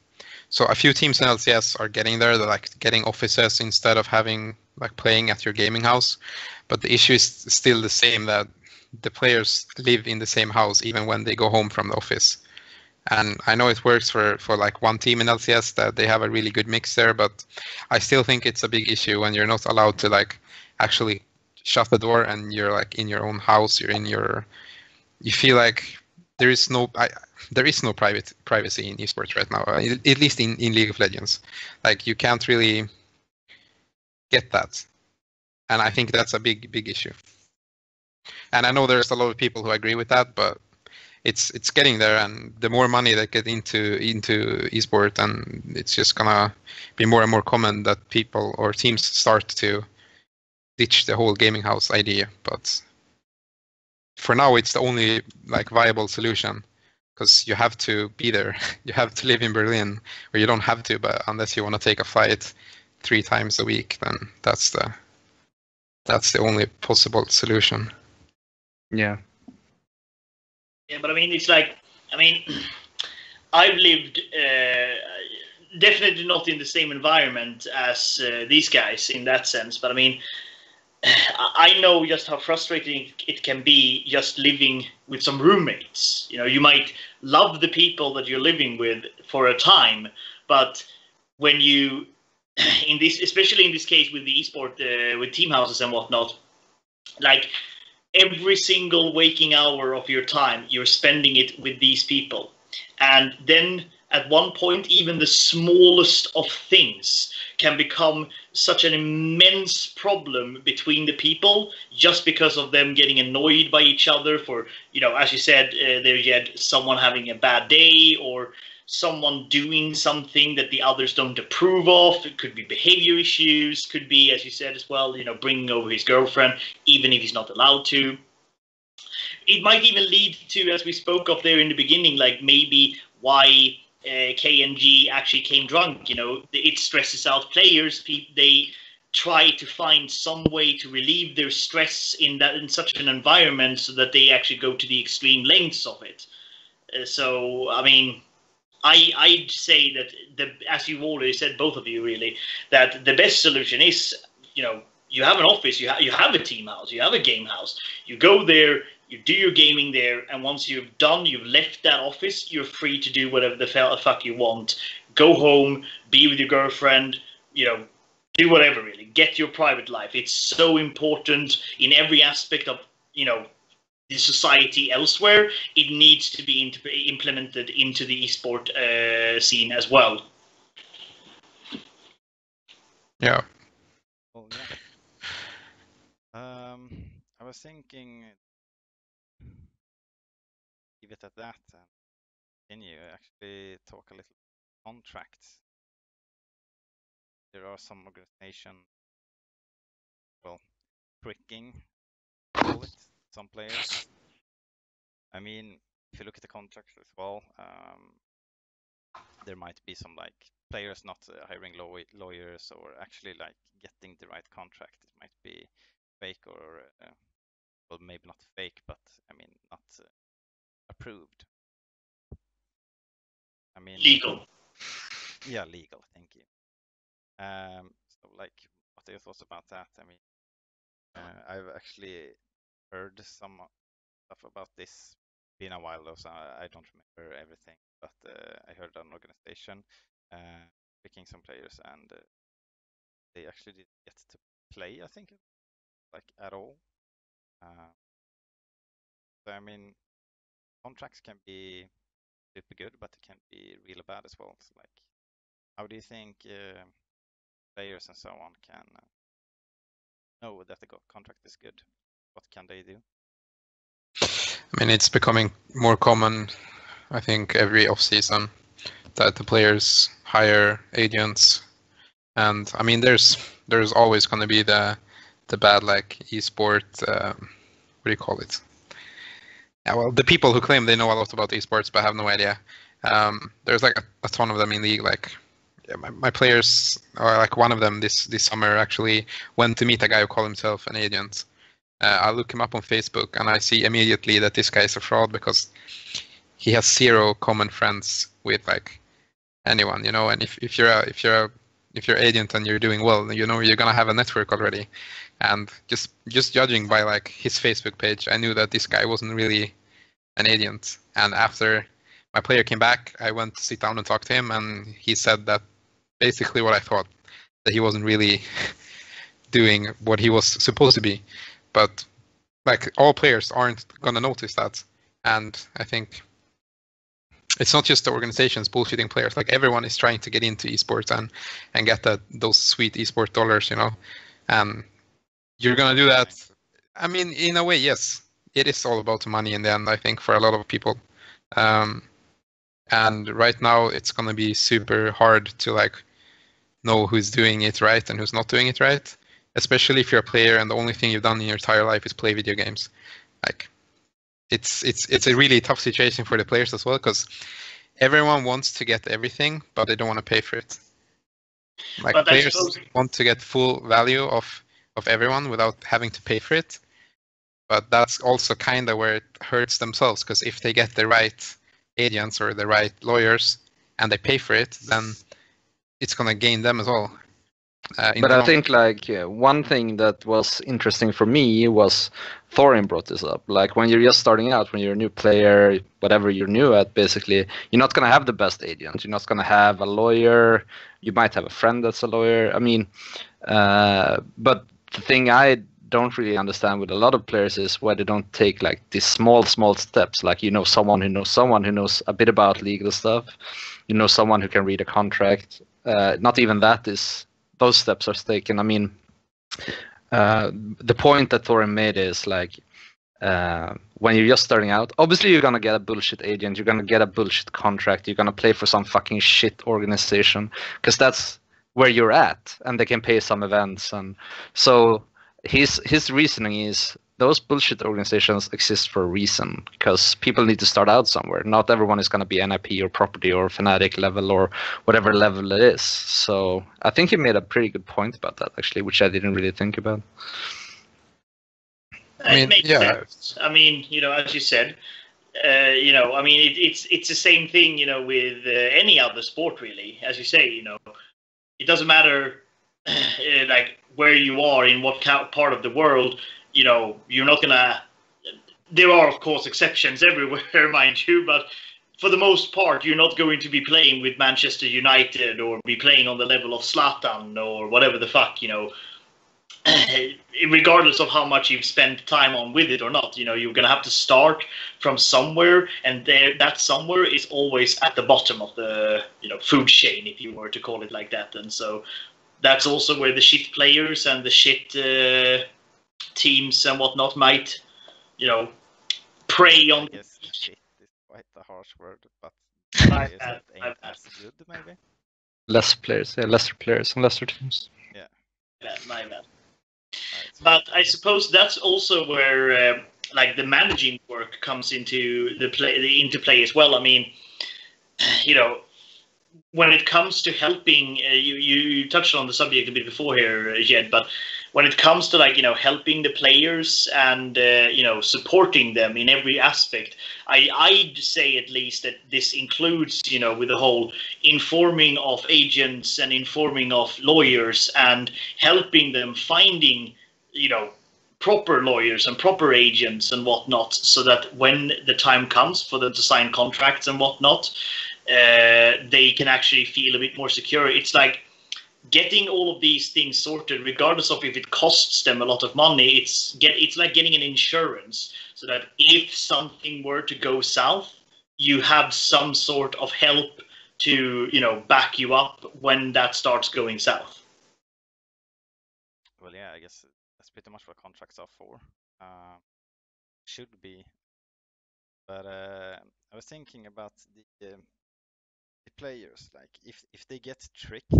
so a few teams in LCS are getting there. They're like getting offices instead of having like playing at your gaming house. But the issue is still the same, that the players live in the same house even when they go home from the office. And I know it works for like one team in LCS, that they have a really good mix there, but I still think it's a big issue when you're not allowed to like actually shut the door and you're like in your own house. You feel like there is no privacy in esports right now, at least in League of Legends. Like you can't really get that, and I think that's a big issue. And I know there's a lot of people who agree with that, but it's getting there, and the more money that get into esport, and it's just gonna be more and more common that people or teams start to ditch the whole gaming house idea. But for now, it's the only like viable solution, because you have to be there. You have to live in Berlin, or you don't have to, but unless you want to take a flight 3 times a week, then that's the only possible solution. Yeah. Yeah, but I mean, it's like I mean, I've lived definitely not in the same environment as these guys in that sense, but I mean, I know just how frustrating it can be just living with some roommates. You know, you might love the people that you're living with for a time, but when you, in this, especially in this case with the esport, with team houses and whatnot, like every single waking hour of your time, you're spending it with these people. And then at one point, even the smallest of things can become such an immense problem between the people just because of them getting annoyed by each other for, you know, as you said, there yet someone having a bad day or someone doing something that the others don't approve of. It could be behavior issues, could be, as you said as well, you know, bringing over his girlfriend, even if he's not allowed to. It might even lead to, as we spoke of there in the beginning, like maybe why KNG actually came drunk. You know, it stresses out players. They try to find some way to relieve their stress in such an environment so that they actually go to the extreme lengths of it. So, I mean, I'd say that, as you've already said, both of you really, that the best solution is, you know, you have an office, you have a team house, you have a game house. You go there, you do your gaming there, and once you've left that office, you're free to do whatever the fuck you want. Go home, be with your girlfriend, you know, do whatever really. Get your private life. It's so important in every aspect of, you know, the society elsewhere. It needs to be implemented into the esport scene as well. Yeah. Well, yeah. I was thinking, leave it at that and continue. Actually, talk a little contracts. There are some organizations, well, pricking, call it, some players. I mean, if you look at the contracts as well, there might be some like players not hiring lawyers or actually like getting the right contract. It might be fake or well, maybe not fake, but I mean not approved. I mean Legal. Yeah, legal. Thank you. So like, what are your thoughts about that? I mean, I've actually heard some stuff about this. Been a while though, so I don't remember everything. But I heard an organization picking some players, and they actually didn't get to play. I think, like at all. So I mean, contracts can be super good, but it can be really bad as well. So like, how do you think players and so on can know that the contract is good? What can they do? I mean, it's becoming more common, I think, every off-season that the players hire agents. And I mean, there's always going to be the bad, like, esport, what do you call it? Yeah, well, the people who claim they know a lot about esports but have no idea. There's like a ton of them in league. Like, yeah, my players, or like one of them this summer actually went to meet a guy who called himself an agent. I look him up on Facebook and I see immediately that this guy is a fraud because he has 0 common friends with like anyone, you know. And if you're agent and you're doing well, you know, you're gonna have a network already. And just judging by like his Facebook page, I knew that this guy wasn't really an agent. And after my player came back, I went to sit down and talk to him, and he said that basically what I thought, that he wasn't really doing what he was supposed to be. But like, all players aren't gonna notice that, and I think it's not just the organizations bullshitting players. Like, everyone is trying to get into esports and get those sweet esport dollars, you know. And you're gonna do that. I mean, in a way, yes, it is all about the money in the end, I think, for a lot of people. And right now, it's gonna be super hard to like know who's doing it right and who's not doing it right. Especially if you're a player and the only thing you've done in your entire life is play video games. Like, it's a really tough situation for the players as well, because everyone wants to get everything, but they don't want to pay for it. Like, But players want to get full value of everyone without having to pay for it. But that's also kind of where it hurts themselves, because if they get the right agents or the right lawyers, and they pay for it, then it's going to gain them as well. But I think one thing that was interesting for me was Thorin brought this up. Like when you're just starting out, when you're a new player, whatever you're new at, basically, you're not going to have the best agent. You're not going to have a lawyer. You might have a friend that's a lawyer. I mean, but the thing I don't really understand with a lot of players is why they don't take like these small steps. Like someone who knows a bit about legal stuff. Someone who can read a contract. Not even that is. Those steps are taken. I mean, the point that Thorin made is like when you're just starting out, obviously you're gonna get a bullshit agent, you're gonna get a bullshit contract, you're gonna play for some fucking shit organization because that's where you're at, and they can pay some events, and so his reasoning is those bullshit organizations exist for a reason because people need to start out somewhere. Not everyone is going to be NIP or property or Fnatic level or whatever level it is. So I think he made a pretty good point about that, actually, which I didn't really think about. It makes sense. I mean, as you said, I mean, it's the same thing, with any other sport, really. As you say, it doesn't matter like where you are in what part of the world. You're not gonna. There are, of course, exceptions everywhere, mind you, but for the most part, you're not going to be playing with Manchester United or be playing on the level of Zlatan or whatever the fuck, regardless of how much you've spent time on with it or not. You're gonna have to start from somewhere, and that somewhere is always at the bottom of the food chain, if you were to call it like that. And so that's also where the shit players and the shit teams and whatnot might, prey on. Yes, shit is quite a harsh word, but I've players that ain't as good, maybe. Lesser players and lesser teams. Yeah, my bad. But I suppose that's also where like the managing work comes into the interplay as well. I mean, when it comes to helping, you touched on the subject a bit before here, Jed, but when it comes to helping the players and supporting them in every aspect, I'd say at least that this includes with the whole informing of agents and informing of lawyers and helping them finding proper lawyers and proper agents and whatnot, so that when the time comes for them to sign contracts and whatnot, they can actually feel a bit more secure. It's like getting all of these things sorted, regardless of if it costs them a lot of money. It's like getting an insurance, so that if something were to go south, you have some sort of help to back you up when that starts going south. Well, yeah, I guess that's pretty much what contracts are for. Should be, but I was thinking about the players, like if they get tricked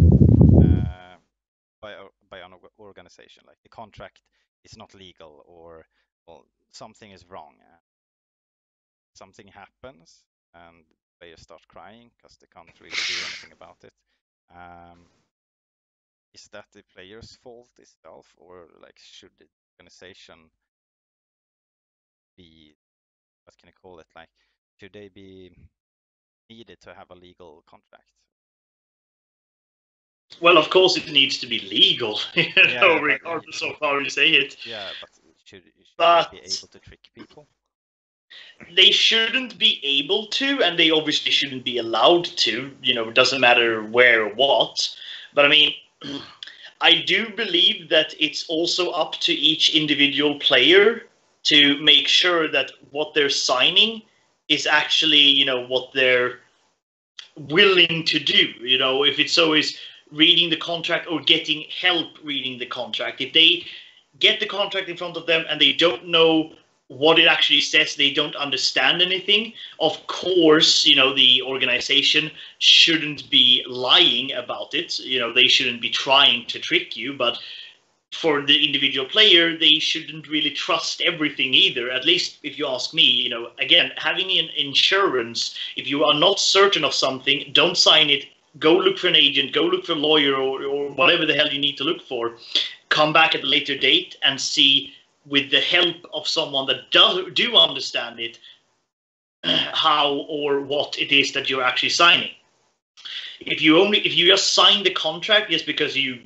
by an organization, like the contract is not legal, or well, something is wrong, something happens, and players start crying because they can't really do anything about it. Is that the player's fault itself, or like should the organization be, what can I call it, like should they be needed to have a legal contract? Well, of course, it needs to be legal, regardless of how you say it. Yeah, but should they be able to trick people? They shouldn't be able to, and they obviously shouldn't be allowed to. It doesn't matter where or what. But I mean, I do believe that it's also up to each individual player to make sure that what they're signing is actually, what they're willing to do. If it's always reading the contract or getting help reading the contract. If they get the contract in front of them and they don't know what it actually says, they don't understand anything, of course, the organization shouldn't be lying about it. They shouldn't be trying to trick you, but for the individual player, they shouldn't really trust everything either. At least if you ask me, again, having an insurance, if you are not certain of something, don't sign it. Go look for an agent, go look for a lawyer or whatever the hell you need to look for. Come back at a later date and see, with the help of someone that do understand it, how or what it is that you're actually signing. If you just sign the contract just because you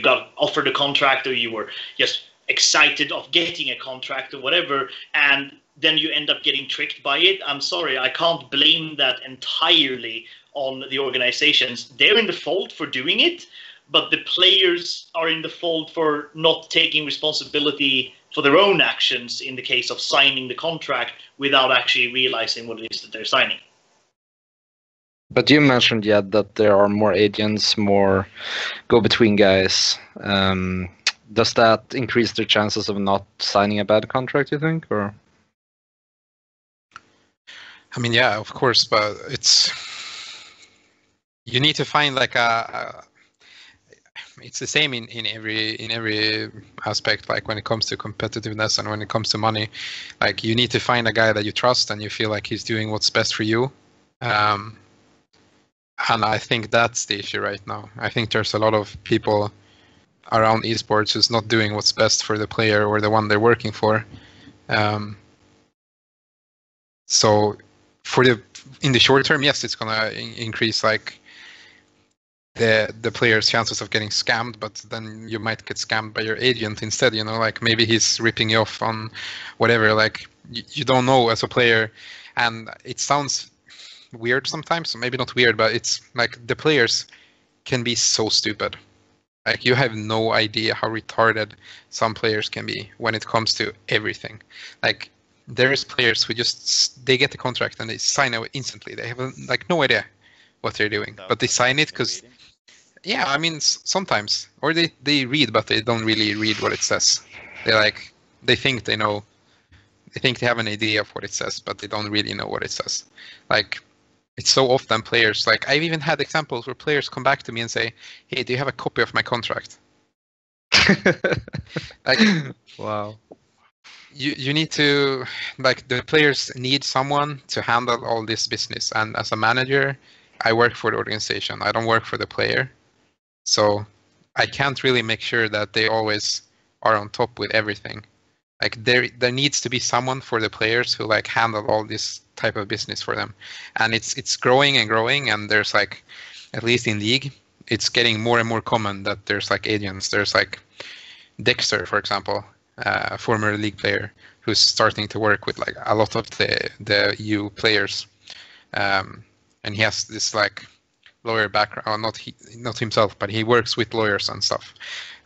got offered a contract, or you were just excited of getting a contract or whatever, and then you end up getting tricked by it, I'm sorry, I can't blame that entirely on the organizations. They're in the fault for doing it, but the players are in the fault for not taking responsibility for their own actions in the case of signing the contract without actually realizing what it is that they're signing. But you mentioned, yeah, that there are more agents, more go-between guys. Does that increase their chances of not signing a bad contract, you think? Or I mean, yeah, of course, but you need to find like it's the same in every aspect, like when it comes to competitiveness and when it comes to money. Like, you need to find a guy that you trust and you feel like he's doing what's best for you. And I think that's the issue right now. I think there's a lot of people around esports who's not doing what's best for the player or the one they're working for. So in the short term, yes, it's gonna increase like the player's chances of getting scammed, but then you might get scammed by your agent instead. Like maybe he's ripping you off on whatever. Like you don't know as a player, and it sounds weird sometimes. So maybe not weird, but it's like the players can be so stupid. Like you have no idea how retarded some players can be when it comes to everything. Like there's players who they get the contract and they sign it instantly. They have like no idea what they're doing, but they sign it because, yeah, I mean sometimes, or they read but they don't really read what it says. They think they know, they think they have an idea of what it says, but they don't really know what it says. Like it's so often players, like I've even had examples where players come back to me and say, "Hey, do you have a copy of my contract?" Like, wow. You need to, like, the players need someone to handle all this business. And as a manager, I work for the organization. I don't work for the player. So I can't really make sure that they always are on top with everything. Like there needs to be someone for the players who like handle all this type of business for them. And it's growing and growing, and there's like, at least in League, it's getting more and more common that there's like agents. There's like Dexter, for example, a former League player who's starting to work with like a lot of the EU players, and he has this like lawyer background. Not himself, but he works with lawyers and stuff,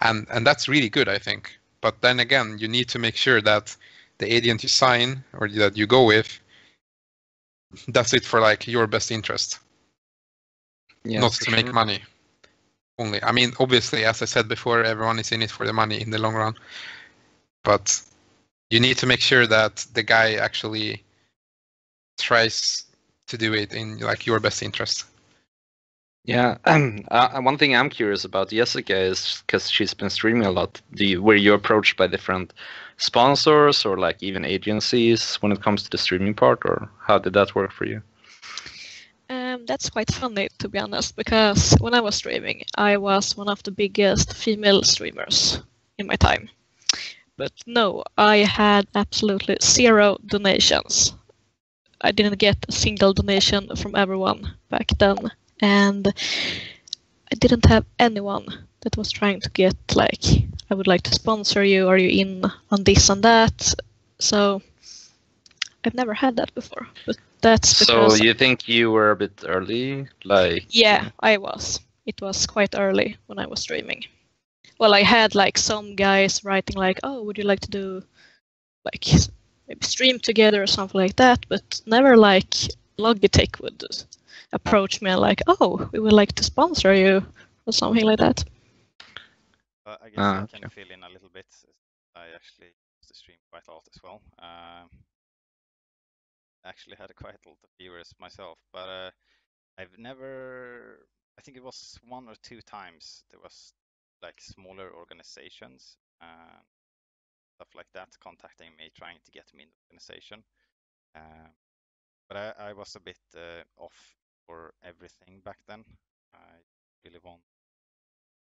and that's really good, I think. But then again, you need to make sure that the agent you sign or that you go with does it for like your best interest, not to make money only. I mean, obviously, as I said before, everyone is in it for the money in the long run. But you need to make sure that the guy actually tries to do it in like your best interest. Yeah, one thing I'm curious about Jessica is because she's been streaming a lot. Were you approached by different sponsors or like even agencies when it comes to the streaming part, or how did that work for you? That's quite funny, to be honest, because when I was streaming, I was one of the biggest female streamers in my time. But no, I had absolutely 0 donations. I didn't get a single donation from everyone back then. And I didn't have anyone that was trying to get like, I would like to sponsor you, are you in on this and that? So I've never had that before. But that's because... So you think you were a bit early? Yeah, I was. It was quite early when I was streaming. Well, I had like some guys writing like, oh, would you like to do like maybe stream together or something like that, but never like Logitech would approach me and like, oh, we would like to sponsor you or something like that. I guess I can fill in a little bit. I actually used to stream quite a lot as well. Actually had quite a lot of viewers myself, but I've never, I think it was 1 or 2 times there was like smaller organizations, stuff like that, contacting me, trying to get me in the organization. But I was a bit off for everything back then. I really won't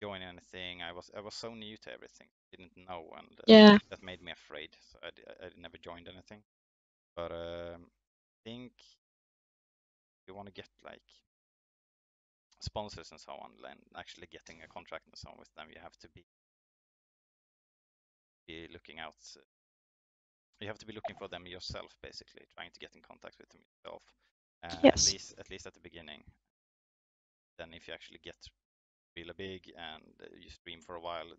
join anything. I was so new to everything, didn't know, and that made me afraid. So I never joined anything. But think you want to get like sponsors and so on, and actually getting a contract and so on with them, you have to be looking out. You have to be looking for them yourself, basically, trying to get in contact with them yourself. Yes. At least at the beginning. Then, if you actually get really big and you stream for a while,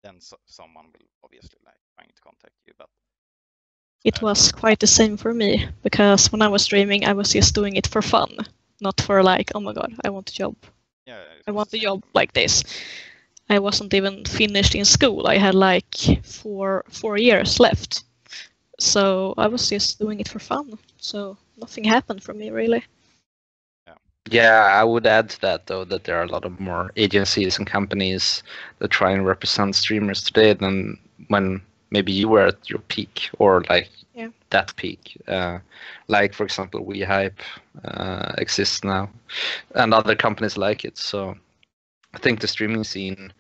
then someone will obviously like trying to contact you. But It was quite the same for me, because when I was streaming, I was just doing it for fun, not for like, oh my god, I want a job. yeah, I want a job like this. I wasn't even finished in school. I had like four years left. So I was just doing it for fun. So nothing happened for me, really. Yeah, I would add to that, though, that there are a lot of more agencies and companies that try and represent streamers today than when maybe you were at your peak, or like that peak. Like, for example, WeHype exists now, and other companies like it. So I think the streaming scene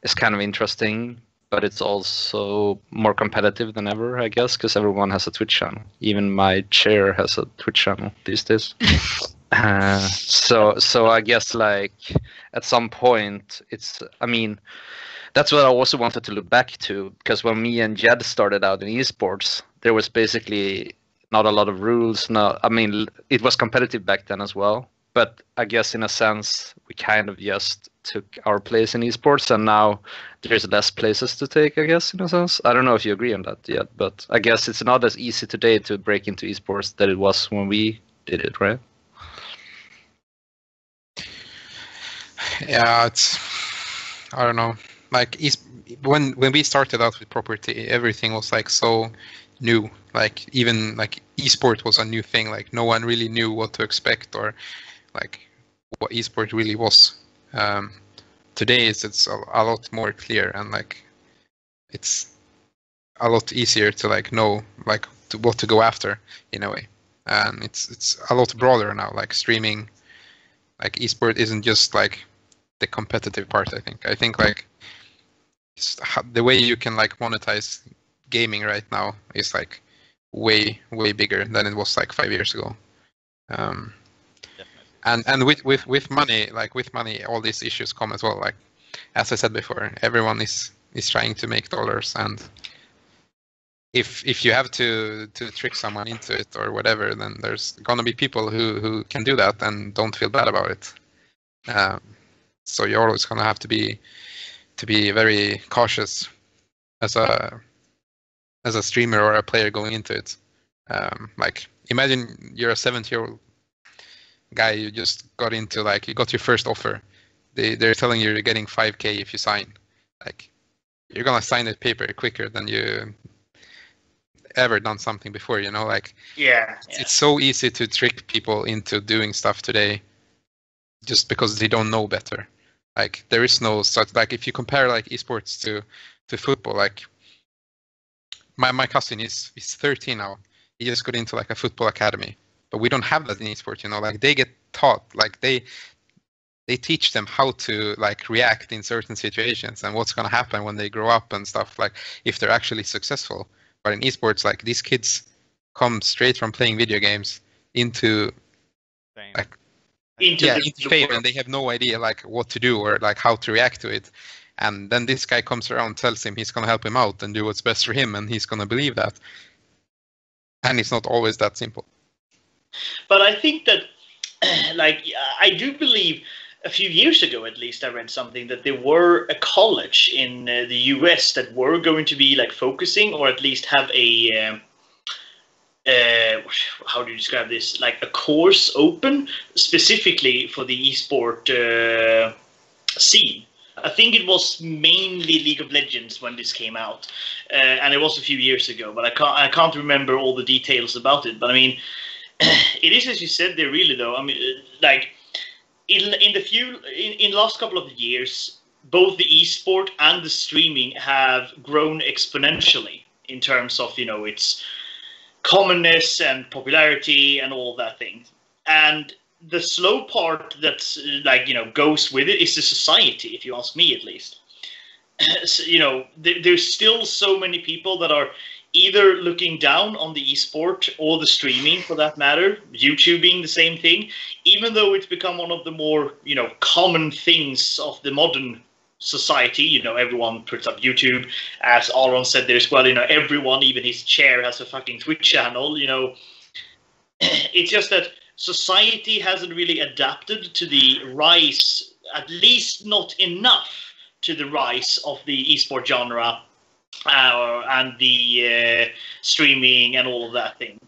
is kind of interesting, but it's also more competitive than ever, I guess, because everyone has a Twitch channel. Even my chair has a Twitch channel these days. So I guess like at some point that's what I also wanted to look back to, because when me and Jed started out in esports, there was basically not a lot of rules. It was competitive back then as well, but I guess in a sense we kind of just took our place in esports, and now there's less places to take, I guess, in a sense. I don't know if you agree on that yet, but I guess it's not as easy today to break into esports that it was when we did it, right? Yeah, I don't know. Like when we started out with property, everything was like so new. Like even like esport was a new thing. Like no one really knew what to expect, or like what esport really was. Today it's a lot more clear, and like it's a lot easier to like know like what to go after in a way. And it's a lot broader now. Like streaming, like esport isn't just like the competitive part. I think like the way you can like monetize gaming right now is like way bigger than it was like 5 years ago. And with money, like with money, all these issues come as well. Like as I said before, everyone is trying to make dollars, and if you have to trick someone into it or whatever, then there's gonna be people who can do that and don't feel bad about it. So you're always gonna have to be very cautious as a streamer or a player going into it. Like imagine you're a 70-year-old guy, you just got into like you got your first offer. They're telling you you're getting 5K if you sign. Like you're gonna sign that paper quicker than you ever done something before, you know, like it's so easy to trick people into doing stuff today just because they don't know better. Like there is no such, like if you compare like esports to football, like my cousin is 13 now. He just got into like a football academy, but we don't have that in esports, you know, like they get taught, like they teach them how to like react in certain situations and what's going to happen when they grow up and stuff, like if they're actually successful. But in esports, like these kids come straight from playing video games into fame. Like into fame, and they have no idea like what to do or like how to react to it. And then this guy comes around, tells him he's going to help him out and do what's best for him, and he's going to believe that. And it's not always that simple. But I think that, like, I do believe a few years ago, at least, I read something that there were a college in the US that were going to be like focusing, or at least have a how do you describe this? Like a course open specifically for the esport scene. I think it was mainly League of Legends when this came out, and it was a few years ago. But I can't remember all the details about it. But I mean, it is as you said there, really though. I mean, like in the last couple of years, both the esport and the streaming have grown exponentially in terms of its commonness and popularity and all that thing. And the slow part that's goes with it is the society, if you ask me at least. So, there's still so many people that are either looking down on the esport or the streaming, for that matter, YouTubing, the same thing, even though it's become one of the more, common things of the modern society. Everyone puts up YouTube. As Aron said there as well, everyone, even his chair, has a fucking Twitch channel. It's just that society hasn't really adapted to the rise, at least not enough to the rise of the esport genre and the streaming and all of that thing.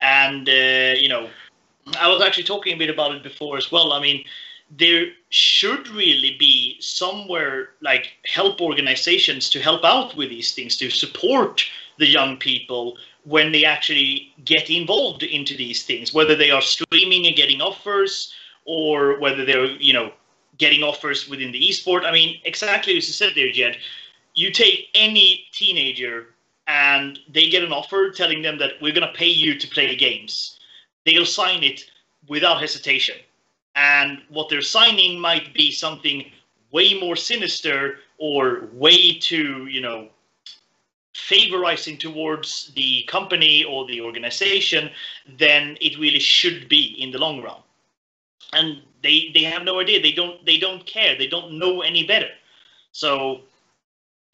And, I was actually talking a bit about it before as well. I mean, there should really be somewhere like help organizations to help out with these things, to support the young people when they actually get involved into these things, whether they are streaming and getting offers, or whether they're, getting offers within the esport. I mean, exactly as you said there, Jed, you take any teenager and they get an offer telling them that we're going to pay you to play games. They'll sign it without hesitation. And what they're signing might be something way more sinister or way too, favorizing towards the company or the organization than it really should be in the long run. And they have no idea. They don't care. They don't know any better. So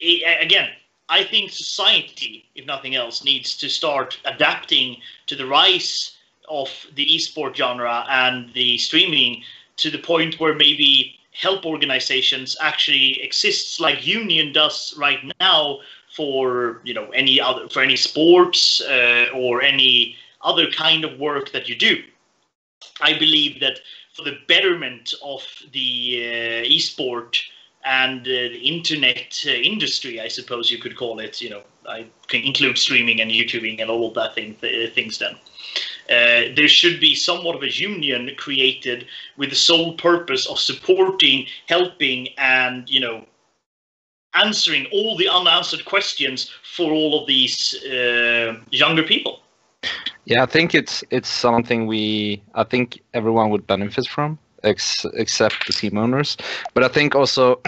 again, I think society, if nothing else, needs to start adapting to the rise of the esport genre and the streaming to the point where maybe help organizations actually exists like Union does right now for any sports or any other kind of work that you do. I believe that for the betterment of the esport and the internet industry, I suppose you could call it, I can include streaming and YouTubing and all of that things then. There should be somewhat of a union created with the sole purpose of supporting, helping, and, answering all the unanswered questions for all of these younger people. Yeah, I think it's something I think everyone would benefit from, except the team owners. But I think also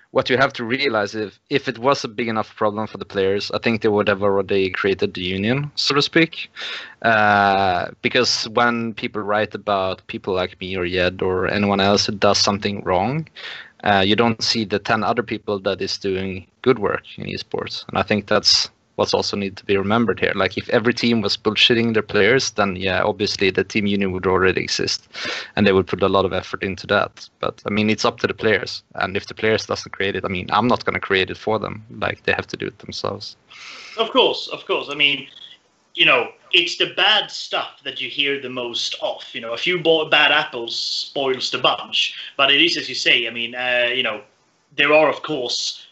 what you have to realize, if it was a big enough problem for the players, I think they would have already created the union, so to speak. Because when people write about people like me or Jed or anyone else who does something wrong, you don't see the 10 other people that is doing good work in esports. And I think that's what's also need to be remembered here. Like, if every team was bullshitting their players, then yeah, obviously the team union would already exist, and they would put a lot of effort into that. But I mean, it's up to the players, and if the players doesn't create it, I mean, I'm not going to create it for them. Like, they have to do it themselves. Of course. I mean, it's the bad stuff that you hear the most of. A few bad apples spoils the bunch. But it is, as you say, I mean, there are, of course,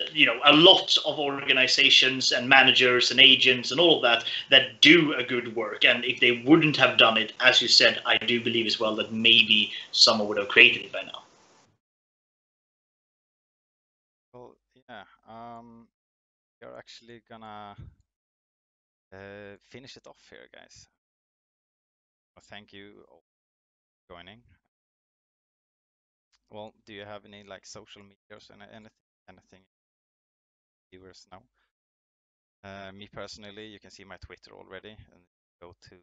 a lot of organizations and managers and agents and all of that do a good work. And if they wouldn't have done it, as you said, I do believe as well that maybe someone would have created it by now. Well, yeah, we're actually gonna finish it off here, guys. Well, thank you all for joining. Well, do you have any social medias and anything viewers know? Me personally, you can see my Twitter already, and go to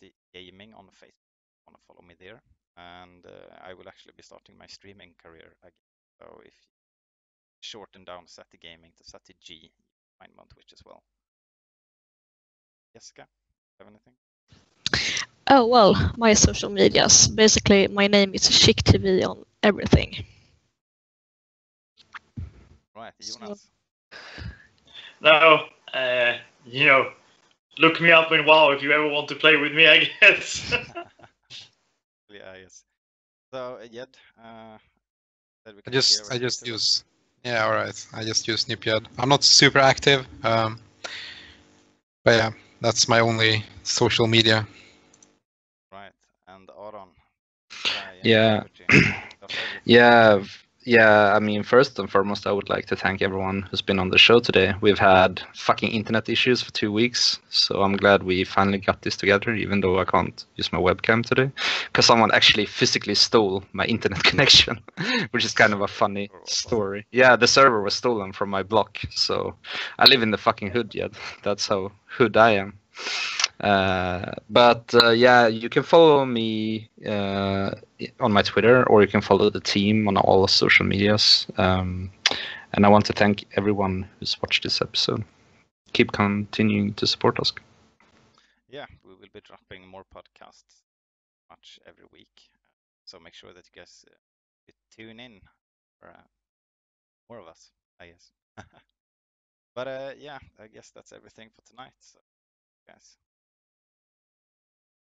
the gaming on Facebook. Want to follow me there, and I will actually be starting my streaming career again. So if you shorten down Sati Gaming to Sati G, you can find me on Twitch as well. Jessica, have anything? Oh, well, my social medias. Basically, my name is Chick TV on everything. Right, Jonas. No, look me up in WoW if you ever want to play with me, I guess. Yeah, yes. So, Jed, I just use. Yeah, all right. I just use Nipjed. I'm not super active, but yeah, that's my only social media. Right, and Aron. Yeah. Yeah, Yeah, I mean, first and foremost, I would like to thank everyone who's been on the show today. We've had fucking internet issues for 2 weeks, so I'm glad we finally got this together, even though I can't use my webcam today, because someone actually physically stole my internet connection, which is kind of a funny story. Yeah, the server was stolen from my block, so I live in the fucking hood yet. That's how hood I am. But yeah, you can follow me on my Twitter, or you can follow the team on all social medias. And I want to thank everyone who's watched this episode. Keep continuing to support us. Yeah, we will be dropping more podcasts much every week. So make sure that you guys tune in for more of us, I guess. But yeah, I guess that's everything for tonight. So, guys.